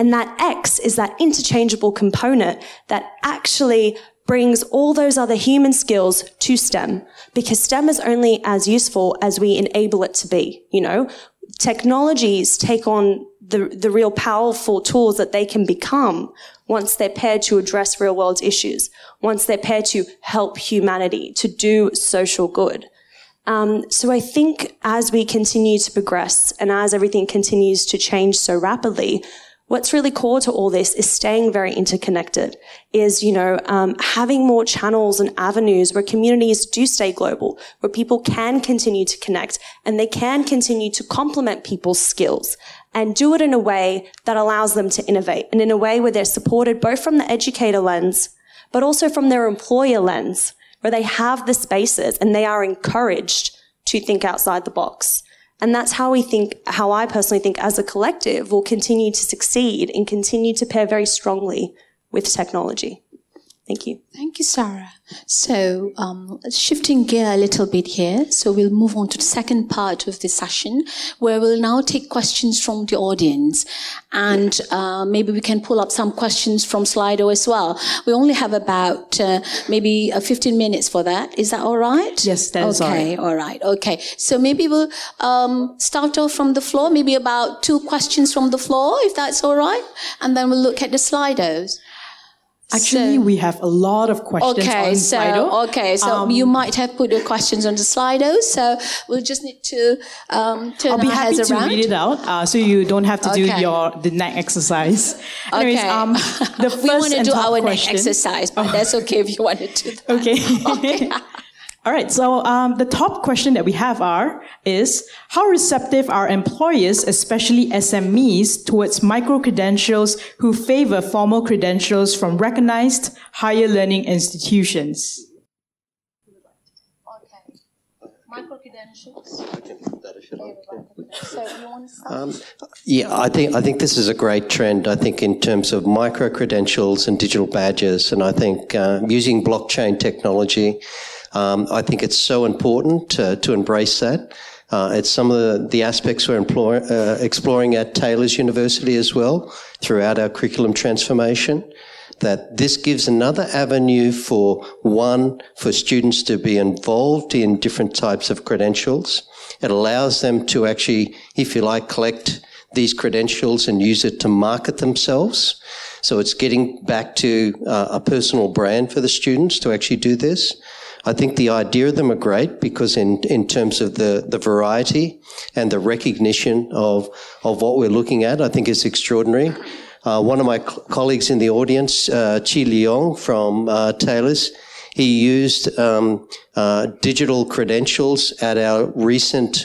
And that X is that interchangeable component that actually brings all those other human skills to STEM, because STEM is only as useful as we enable it to be. You know, technologies take on the real powerful tools that they can become once they're paired to address real world issues, once they're paired to help humanity, to do social good. So I think as we continue to progress and as everything continues to change so rapidly, what's really core to all this is staying very interconnected, is, having more channels and avenues where communities do stay global, where people can continue to connect and they can continue to complement people's skills and do it in a way that allows them to innovate and in a way where they're supported both from the educator lens, but also from their employer lens, where they have the spaces and they are encouraged to think outside the box. And that's how I personally think as a collective will continue to succeed and continue to pair very strongly with technology. Thank you. Thank you, Sarah. So, shifting gear a little bit here. So we'll move on to the second part of the session, where we'll now take questions from the audience. And maybe we can pull up some questions from Slido as well. We only have about maybe 15 minutes for that. Is that all right? Yes, that is all right. Okay, all right. Okay. So maybe we'll start off from the floor, maybe about 2 questions from the floor, if that's all right. And then we'll look at the Slidos. Actually, we have a lot of questions on Slido. Okay, so you might have put your questions on the Slido, so we'll just need to turn I'll be our happy heads to around. read it out, so you don't have to do the neck exercise. Anyways, the first we want to do our question, neck exercise, but that's okay if you want to do that. Okay. All right, so the top question that we have is, how receptive are employers, especially SMEs, towards micro-credentials who favor formal credentials from recognized higher learning institutions? Okay. Micro-credentials. So you want to start? Yeah, I think this is a great trend, I think, in terms of micro-credentials and digital badges. And I think using blockchain technology, I think it's so important to embrace that. It's some of the aspects we're exploring at Taylor's University as well throughout our curriculum transformation, that this gives another avenue for students to be involved in different types of credentials. It allows them to actually, if you like, collect these credentials and use it to market themselves. So it's getting back to a personal brand for the students to actually do this. I think the idea of them are great because in terms of the variety and the recognition of what we're looking at, I think is extraordinary. One of my colleagues in the audience, Chi Leong from Taylor's, he used digital credentials at our recent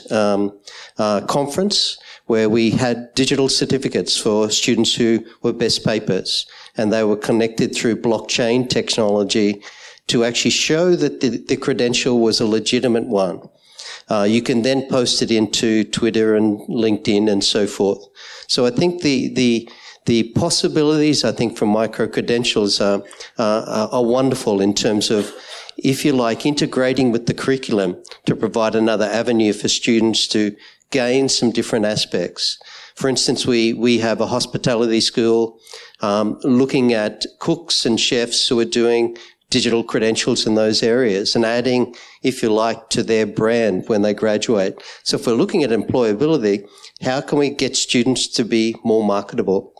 conference where we had digital certificates for students who were best papers, and they were connected through blockchain technology to actually show that the credential was a legitimate one. You can then post it into Twitter and LinkedIn and so forth. So I think the possibilities, I think, from micro-credentials are wonderful in terms of, if you like, integrating with the curriculum to provide another avenue for students to gain some different aspects. For instance, we have a hospitality school looking at cooks and chefs who are doing digital credentials in those areas and adding, if you like, to their brand when they graduate. So if we're looking at employability, how can we get students to be more marketable?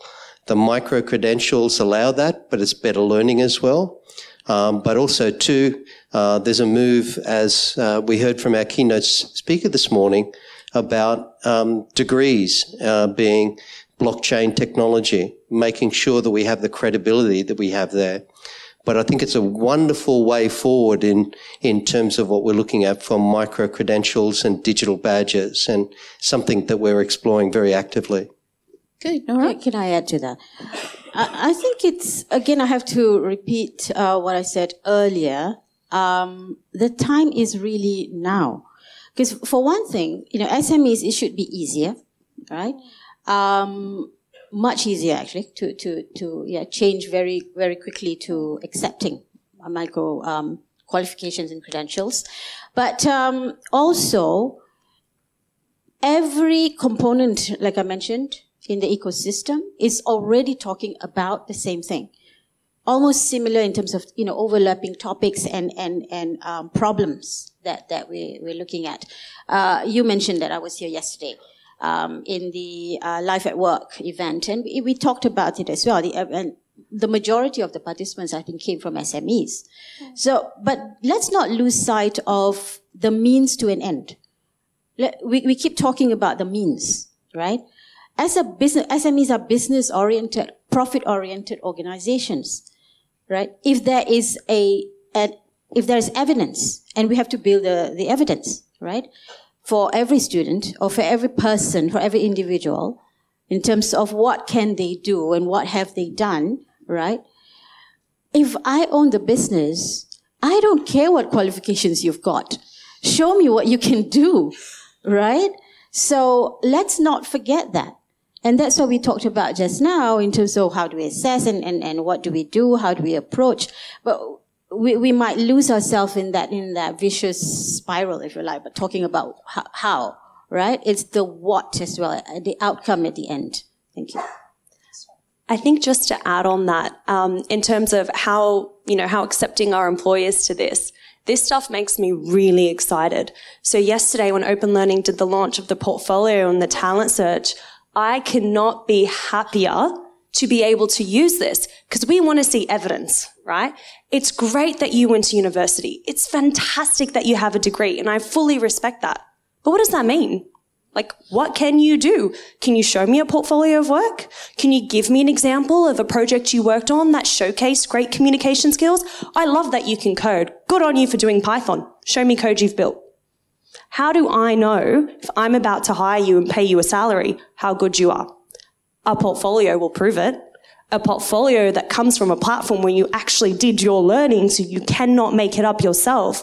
The micro-credentials allow that, but it's better learning as well. But also, too, there's a move, as we heard from our keynote speaker this morning, about degrees being blockchain technology, making sure that we have the credibility that we have there. But I think it's a wonderful way forward in terms of what we're looking at for micro-credentials and digital badges, and something that we're exploring very actively. Good. Nora? Can I add to that? I think it's, again, I have to repeat what I said earlier. The time is really now. Because for one thing, SMEs, it should be easier, right? Much easier, actually, to change very, very quickly to accepting micro qualifications and credentials. But also, every component, like I mentioned, in the ecosystem is already talking about the same thing. Almost similar in terms of, overlapping topics and problems that we're looking at. You mentioned that I was here yesterday in the Life at Work event, and we talked about it as well. And the majority of the participants, I think, came from SMEs. So, but let's not lose sight of the means to an end. We keep talking about the means, right? As a business, SMEs are business-oriented, profit-oriented organizations, right? If there is evidence, and we have to build the evidence, right? For every student, or for every person, for every individual, in terms of what can they do and what have they done, right? If I own the business, I don't care what qualifications you've got. Show me what you can do, right? So let's not forget that. And that's what we talked about just now in terms of how do we assess and what do we do, how do we approach. But we might lose ourselves in that vicious spiral, if you like, but talking about how, right? It's the what as well, the outcome at the end. Thank you. I think just to add on that, in terms of how accepting our employers to this stuff makes me really excited. So yesterday when OpenLearning did the launch of the portfolio and the talent search, I cannot be happier to be able to use this because we want to see evidence, right? It's great that you went to university. It's fantastic that you have a degree, and I fully respect that. But what does that mean? Like, what can you do? Can you show me a portfolio of work? Can you give me an example of a project you worked on that showcased great communication skills? I love that you can code. Good on you for doing Python. Show me code you've built. How do I know if I'm about to hire you and pay you a salary, how good you are? A portfolio will prove it. A portfolio that comes from a platform where you actually did your learning so you cannot make it up yourself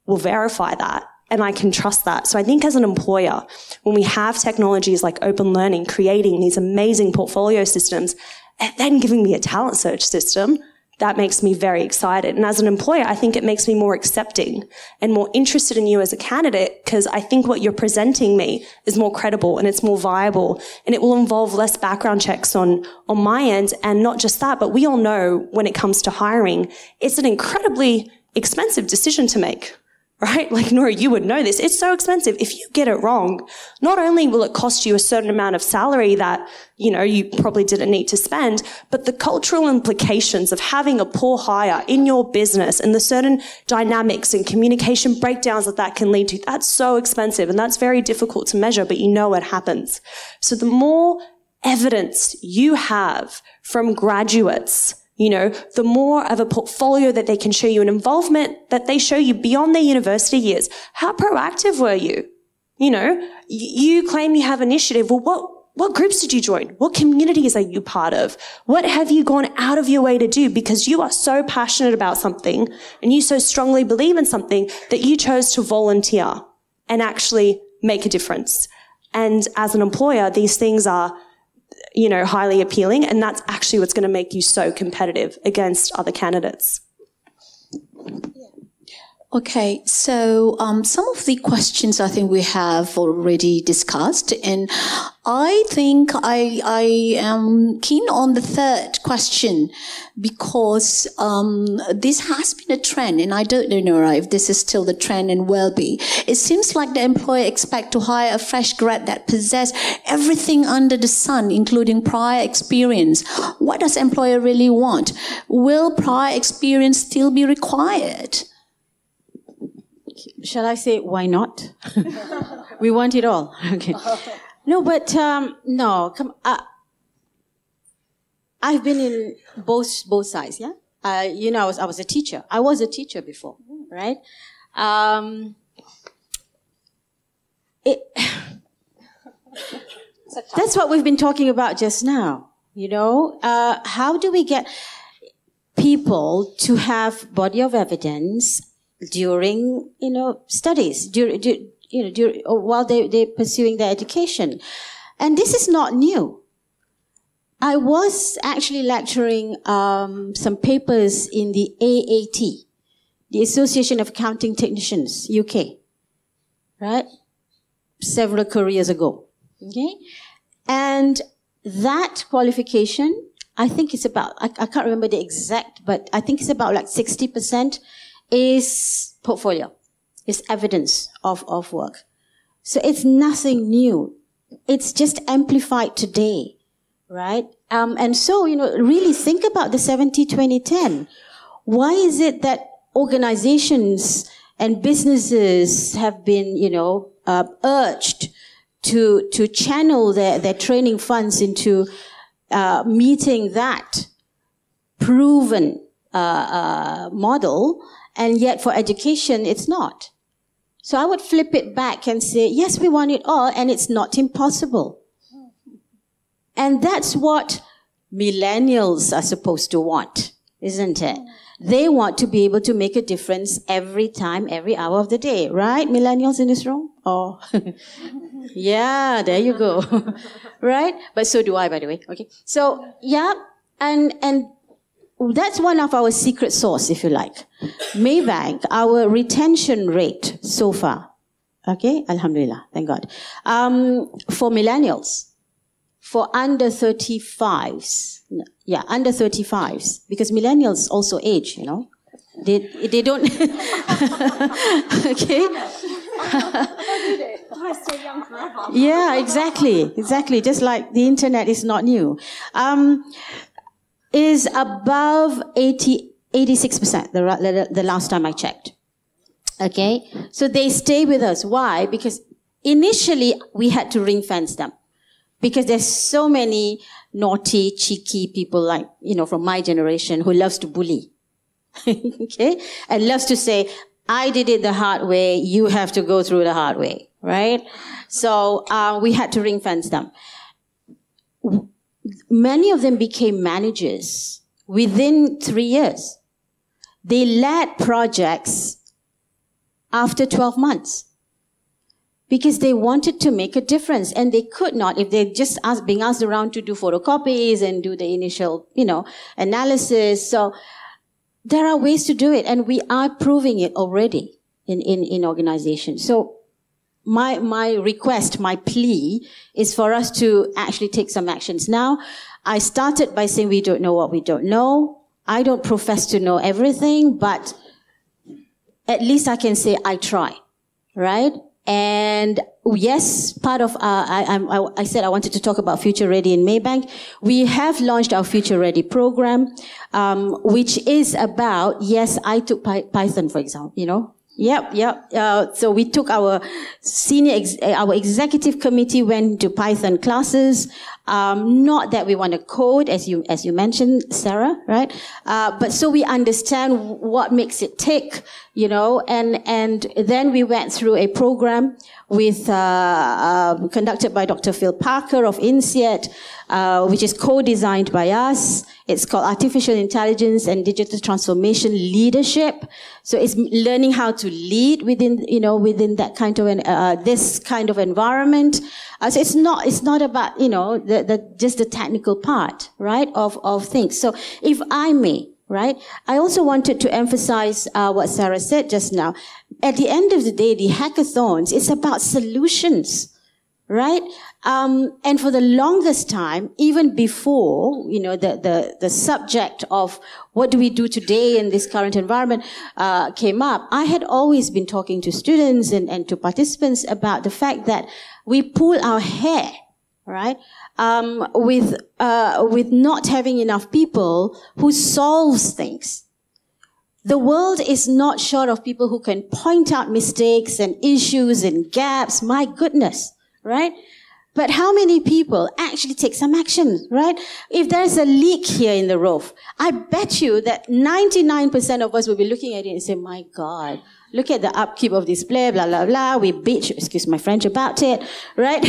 will verify that. And I can trust that. So I think as an employer, when we have technologies like OpenLearning creating these amazing portfolio systems and then giving me a talent search system, that makes me very excited. And as an employer, I think it makes me more accepting and more interested in you as a candidate because I think what you're presenting me is more credible and it's more viable and it will involve less background checks on my end. And not just that, but we all know when it comes to hiring, it's an incredibly expensive decision to make. Right? Like, Nora, you would know this. It's so expensive. If you get it wrong, not only will it cost you a certain amount of salary that, you probably didn't need to spend, but the cultural implications of having a poor hire in your business and the certain dynamics and communication breakdowns that can lead to, that's so expensive and that's very difficult to measure, but you know it happens. So the more evidence you have from graduates, the more of a portfolio that they can show you, an involvement that they show you beyond their university years. How proactive were you? You claim you have initiative. Well, what groups did you join? What communities are you part of? What have you gone out of your way to do because you are so passionate about something and you so strongly believe in something that you chose to volunteer and actually make a difference? And as an employer, these things are highly appealing, and that's actually what's going to make you so competitive against other candidates. Okay, so some of the questions I think we have already discussed, and I think I am keen on the third question because this has been a trend, and I don't know, Nora, if this is still the trend and will be. It seems like the employer expects to hire a fresh grad that possesses everything under the sun, including prior experience. What does employer really want? Will prior experience still be required? Shall I say, why not? We want it all. Okay. No, but no. I've been in both sides. Yeah. I was a teacher. I was a teacher before, right? That's what we've been talking about just now. How do we get people to have body of evidence during, studies, while they're pursuing their education. And this is not new. I was actually lecturing some papers in the AAT, the Association of Accounting Technicians, UK, right? Several careers ago. Okay? And that qualification, I think it's about, I can't remember the exact, but I think it's about like 60% is portfolio, is evidence of work. So it's nothing new. It's just amplified today, right? And so, really think about the 70-20-10. Why is it that organizations and businesses have been, urged to channel their training funds into meeting that proven model, and yet for education it's not? So I would flip it back and say, yes, we want it all, and it's not impossible. And that's what millennials are supposed to want, isn't it? They want to be able to make a difference every time, every hour of the day, right? Millennials in this room? Oh, yeah, there you go. Right? But so do I, by the way. Okay. So, yeah, and that's one of our secret sauce, if you like. Maybank, our retention rate so far, okay, alhamdulillah, thank God, for millennials, for under 35s, under 35s, because millennials also age, they don't, okay. I stay young forever. Yeah, exactly, just like the internet is not new. Is above 86%, the last time I checked. Okay? So they stay with us. Why? Because initially we had to ring fence them. Because there's so many naughty, cheeky people like, from my generation who loves to bully. Okay? And loves to say, I did it the hard way, you have to go through the hard way. Right? So we had to ring fence them. Many of them became managers within 3 years. They led projects after 12 months because they wanted to make a difference, and they could not if they just being asked around to do photocopies and do the initial, analysis. So there are ways to do it, and we are proving it already in organizations. So my request, my plea is for us to actually take some actions. Now, I started by saying we don't know what we don't know. I don't profess to know everything, but at least I can say I try, right? And yes, part of I said I wanted to talk about Future Ready in Maybank. We have launched our Future Ready program, which is about, yes, I took Python, for example, Yep. So we took our our executive committee went to Python classes. Not that we want to code, as you mentioned, Sarah, right? But so we understand what makes it tick, and then we went through a program with, conducted by Dr. Phil Parker of INSEAD, which is co-designed by us. It's called Artificial Intelligence and Digital Transformation Leadership. So it's learning how to lead within that kind of this kind of environment. So it's not about, just the technical part, right, of things. So if I may, right, I also wanted to emphasize what Sarah said just now. At the end of the day, the hackathons, it's about solutions, right? And for the longest time, even before, the subject of what do we do today in this current environment came up, I had always been talking to students and to participants about the fact that we pull our hair, right, with not having enough people who solves things. The world is not short of people who can point out mistakes and issues and gaps. My goodness, right? But how many people actually take some action, right? If there's a leak here in the roof, I bet you that 99% of us will be looking at it and say, my God, look at the upkeep of display, blah, blah, blah. We bitch, excuse my French, about it, right?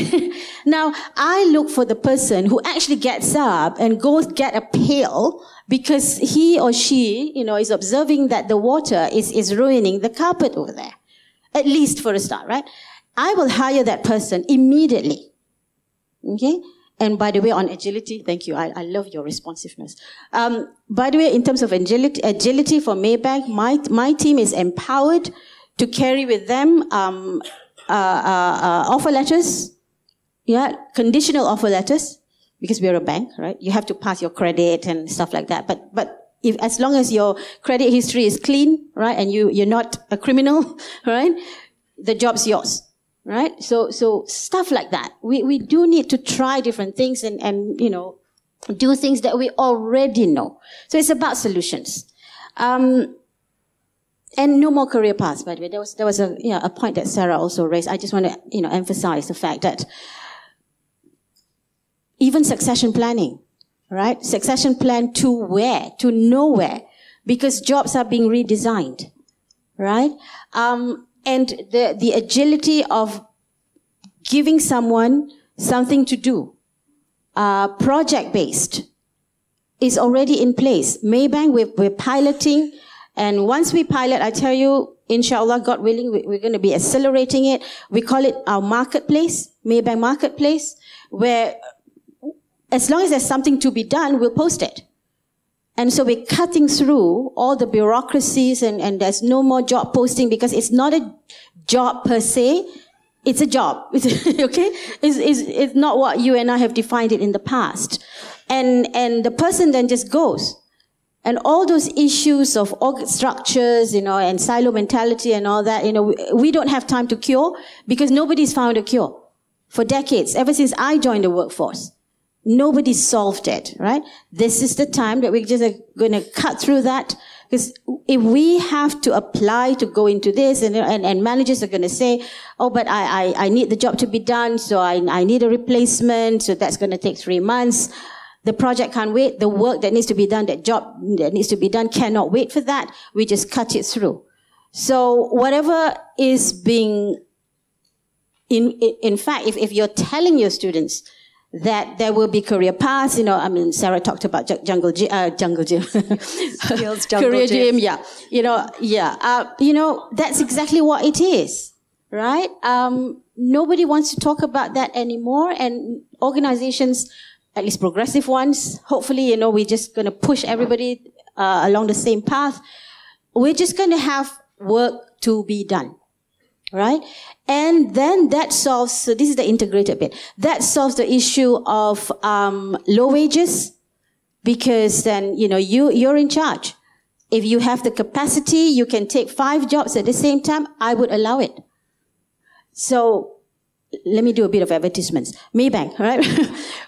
Now, I look for the person who actually gets up and goes get a pail because he or she, is observing that the water is ruining the carpet over there. At least for a start, right? I will hire that person immediately. Okay? And by the way, on agility, thank you. I love your responsiveness. By the way, in terms of agility for Maybank, my team is empowered to carry with them offer letters, conditional offer letters, because we're a bank, right? You have to pass your credit and stuff like that. But if, as long as your credit history is clean, right, and you're not a criminal, right, the job's yours, right? So stuff like that. We do need to try different things and do things that we already know. So it's about solutions. And no more career paths, by the way. There was a point that Sarah also raised. I just want to, emphasize the fact that even succession planning, right? Succession plan to where? To nowhere. Because jobs are being redesigned, right? And the agility of giving someone something to do, project-based, is already in place. Maybank, we're piloting. And once we pilot, I tell you, inshallah, God willing, we're going to be accelerating it. We call it our marketplace, Maybank Marketplace, where as long as there's something to be done, we'll post it. And so we're cutting through all the bureaucracies and there's no more job posting because it's not a job per se. It's a job. Okay? It's not what you and I have defined it in the past. And the person then just goes. And all those issues of org structures, and silo mentality and all that, we don't have time to cure because nobody's found a cure for decades, ever since I joined the workforce. Nobody's solved it, right? This is the time that we're just going to cut through that. Because if we have to apply to go into this and managers are going to say, oh, but I need the job to be done, so I need a replacement, so that's going to take 3 months. The project can't wait. The work that needs to be done, that job that needs to be done cannot wait for that. We just cut it through. So whatever is being, in fact, if you're telling your students that there will be career paths, Sarah talked about jungle gym. Skills jungle career gym. That's exactly what it is, right? Nobody wants to talk about that anymore, and organizations, at least progressive ones, hopefully, we're just going to push everybody along the same path. We're just going to have work to be done, right? And then that solves, so this is the integrated bit, that solves the issue of low wages, because then, you're in charge. If you have the capacity, you can take 5 jobs at the same time, I would allow it. So, let me do a bit of advertisements. Maybank, right?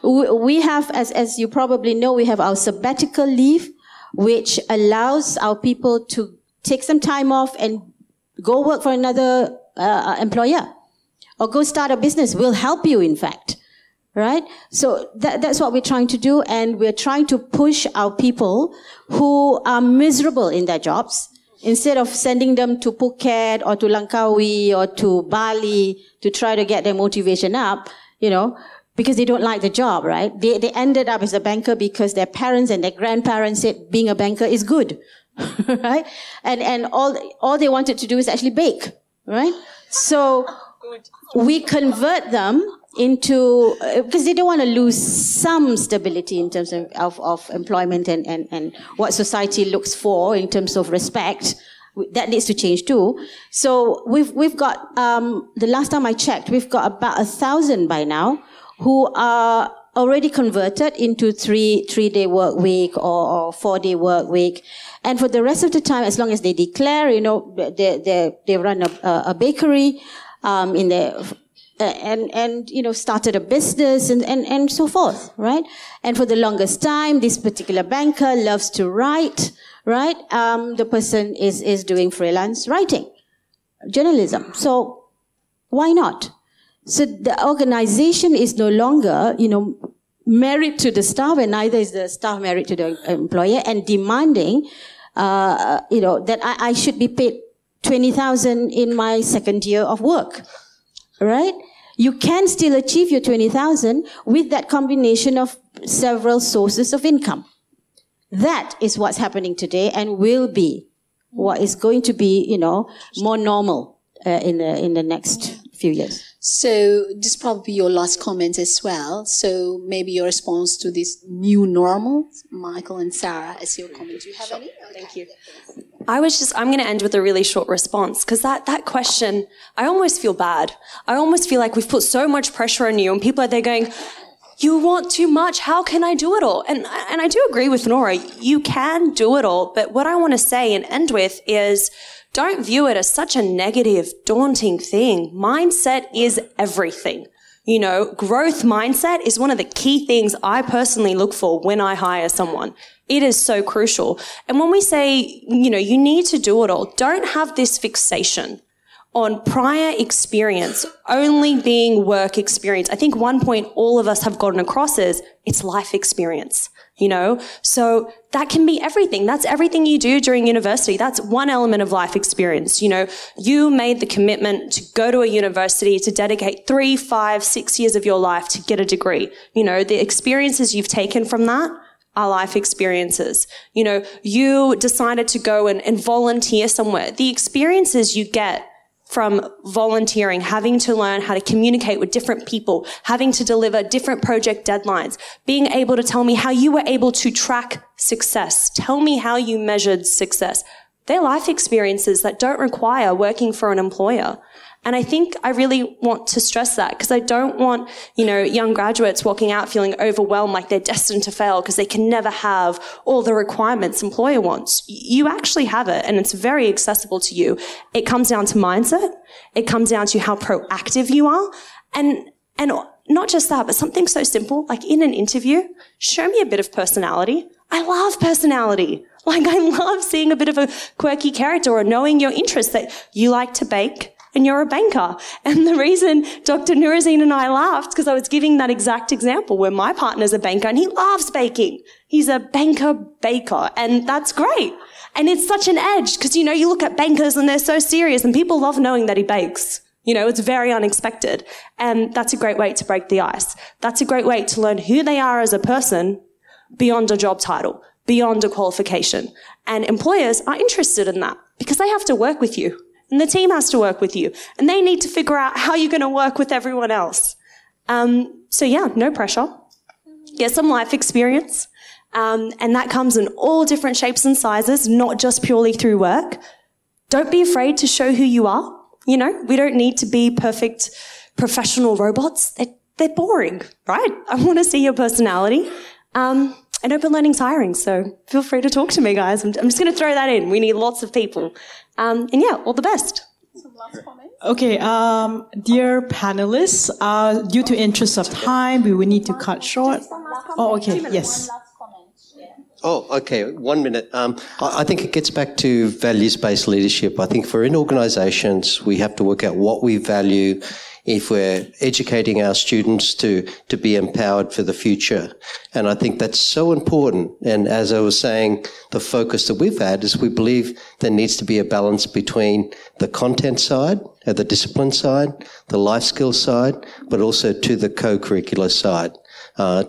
We have, as you probably know, we have our sabbatical leave, which allows our people to take some time off and go work for another employer or go start a business. We'll help you, in fact, right? So that's what we're trying to do, and we're trying to push our people who are miserable in their jobs, instead of sending them to Phuket or to Langkawi or to Bali to try to get their motivation up, because they don't like the job, right? They ended up as a banker because their parents and their grandparents said being a banker is good, right? And all they wanted to do is actually bake, right? So we convert them into, because they don't want to lose some stability in terms of employment and what society looks for in terms of respect. That needs to change too. So we've got, the last time I checked, we've got about 1,000 by now who are already converted into three-day work week or 4-day work week. And for the rest of the time, as long as they declare, they run a bakery, in their, and started a business and so forth, right? And for the longest time, this particular banker loves to write, right? The person is doing freelance writing, journalism. So why not? So the organization is no longer, married to the staff, and neither is the staff married to the employer, and demanding, that I should be paid 20,000 in my second year of work, right? You can still achieve your 20,000 with that combination of several sources of income. That is what's happening today, and will be what is going to be, more normal in the next few years. So this will probably be your last comment as well. So maybe your response to this new normal, Michael and Sarah, as your comment. Do you have any? Okay. Thank you. I'm going to end with a really short response, because that question, I almost feel bad. I almost feel like we've put so much pressure on you and people are there going, you want too much. How can I do it all? And I do agree with Nora. You can do it all. But what I want to say and end with is, don't view it as such a negative, daunting thing. Mindset is everything. You know, growth mindset is one of the key things I personally look for when I hire someone. It is so crucial. And when we say, you know, you need to do it all, don't have this fixation on prior experience only being work experience. I think one point all of us have gotten across is it's life experience, you know? So that can be everything. That's everything you do during university. That's one element of life experience. You know, you made the commitment to go to a university to dedicate 3, 5, 6 years of your life to get a degree. You know, the experiences you've taken from that are life experiences. You know, you decided to go and volunteer somewhere. The experiences you get from volunteering, having to learn how to communicate with different people, having to deliver different project deadlines, being able to tell me how you were able to track success, tell me how you measured success. They're life experiences that don't require working for an employer. And I think I really want to stress that, because I don't want, you know, young graduates walking out feeling overwhelmed like they're destined to fail because they can never have all the requirements employer wants. You actually have it, and it's very accessible to you. It comes down to mindset. It comes down to how proactive you are. And not just that, but something so simple, like in an interview, show me a bit of personality. I love personality. Like, I love seeing a bit of a quirky character or knowing your interests, that you like to bake and you're a banker. And the reason Dr. Norrizan and I laughed, because I was giving that exact example where my partner's a banker and he loves baking. He's a banker baker, and that's great. And it's such an edge, because, you know, you look at bankers and they're so serious, and people love knowing that he bakes. You know, it's very unexpected. And that's a great way to break the ice. That's a great way to learn who they are as a person beyond a job title, beyond a qualification. And employers are interested in that because they have to work with you. And the team has to work with you. And they need to figure out how you're going to work with everyone else. So yeah, no pressure. Get some life experience. And that comes in all different shapes and sizes, not just purely through work. Don't be afraid to show who you are. You know, we don't need to be perfect professional robots. They're boring, right? I want to see your personality. And OpenLearning's hiring, so feel free to talk to me, guys. I'm just going to throw that in. We need lots of people. And yeah, all the best. Some last comments? Okay, dear panelists, due to interest of time, we will need to cut short. Oh, okay, yes. Oh, okay. 1 minute. I think it gets back to values-based leadership. I think for in organisations, we have to work out what we value if we're educating our students to be empowered for the future. And I think that's so important. And as I was saying, the focus that we've had is we believe there needs to be a balance between the content side, the discipline side, the life skills side, but also to the co-curricular side,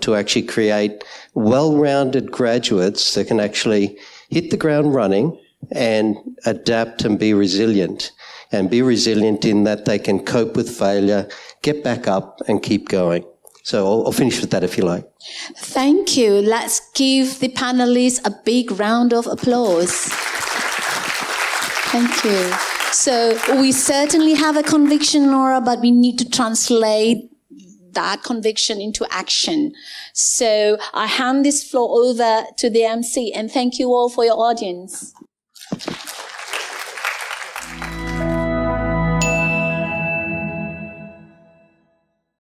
to actually create well-rounded graduates that can actually hit the ground running and adapt and be resilient. And be resilient in that they can cope with failure, get back up and keep going. So I'll finish with that if you like. Thank you. Let's give the panelists a big round of applause. Thank you. So we certainly have a conviction, Nora, but we need to translate that conviction into action. So I hand this floor over to the MC, and thank you all for your audience.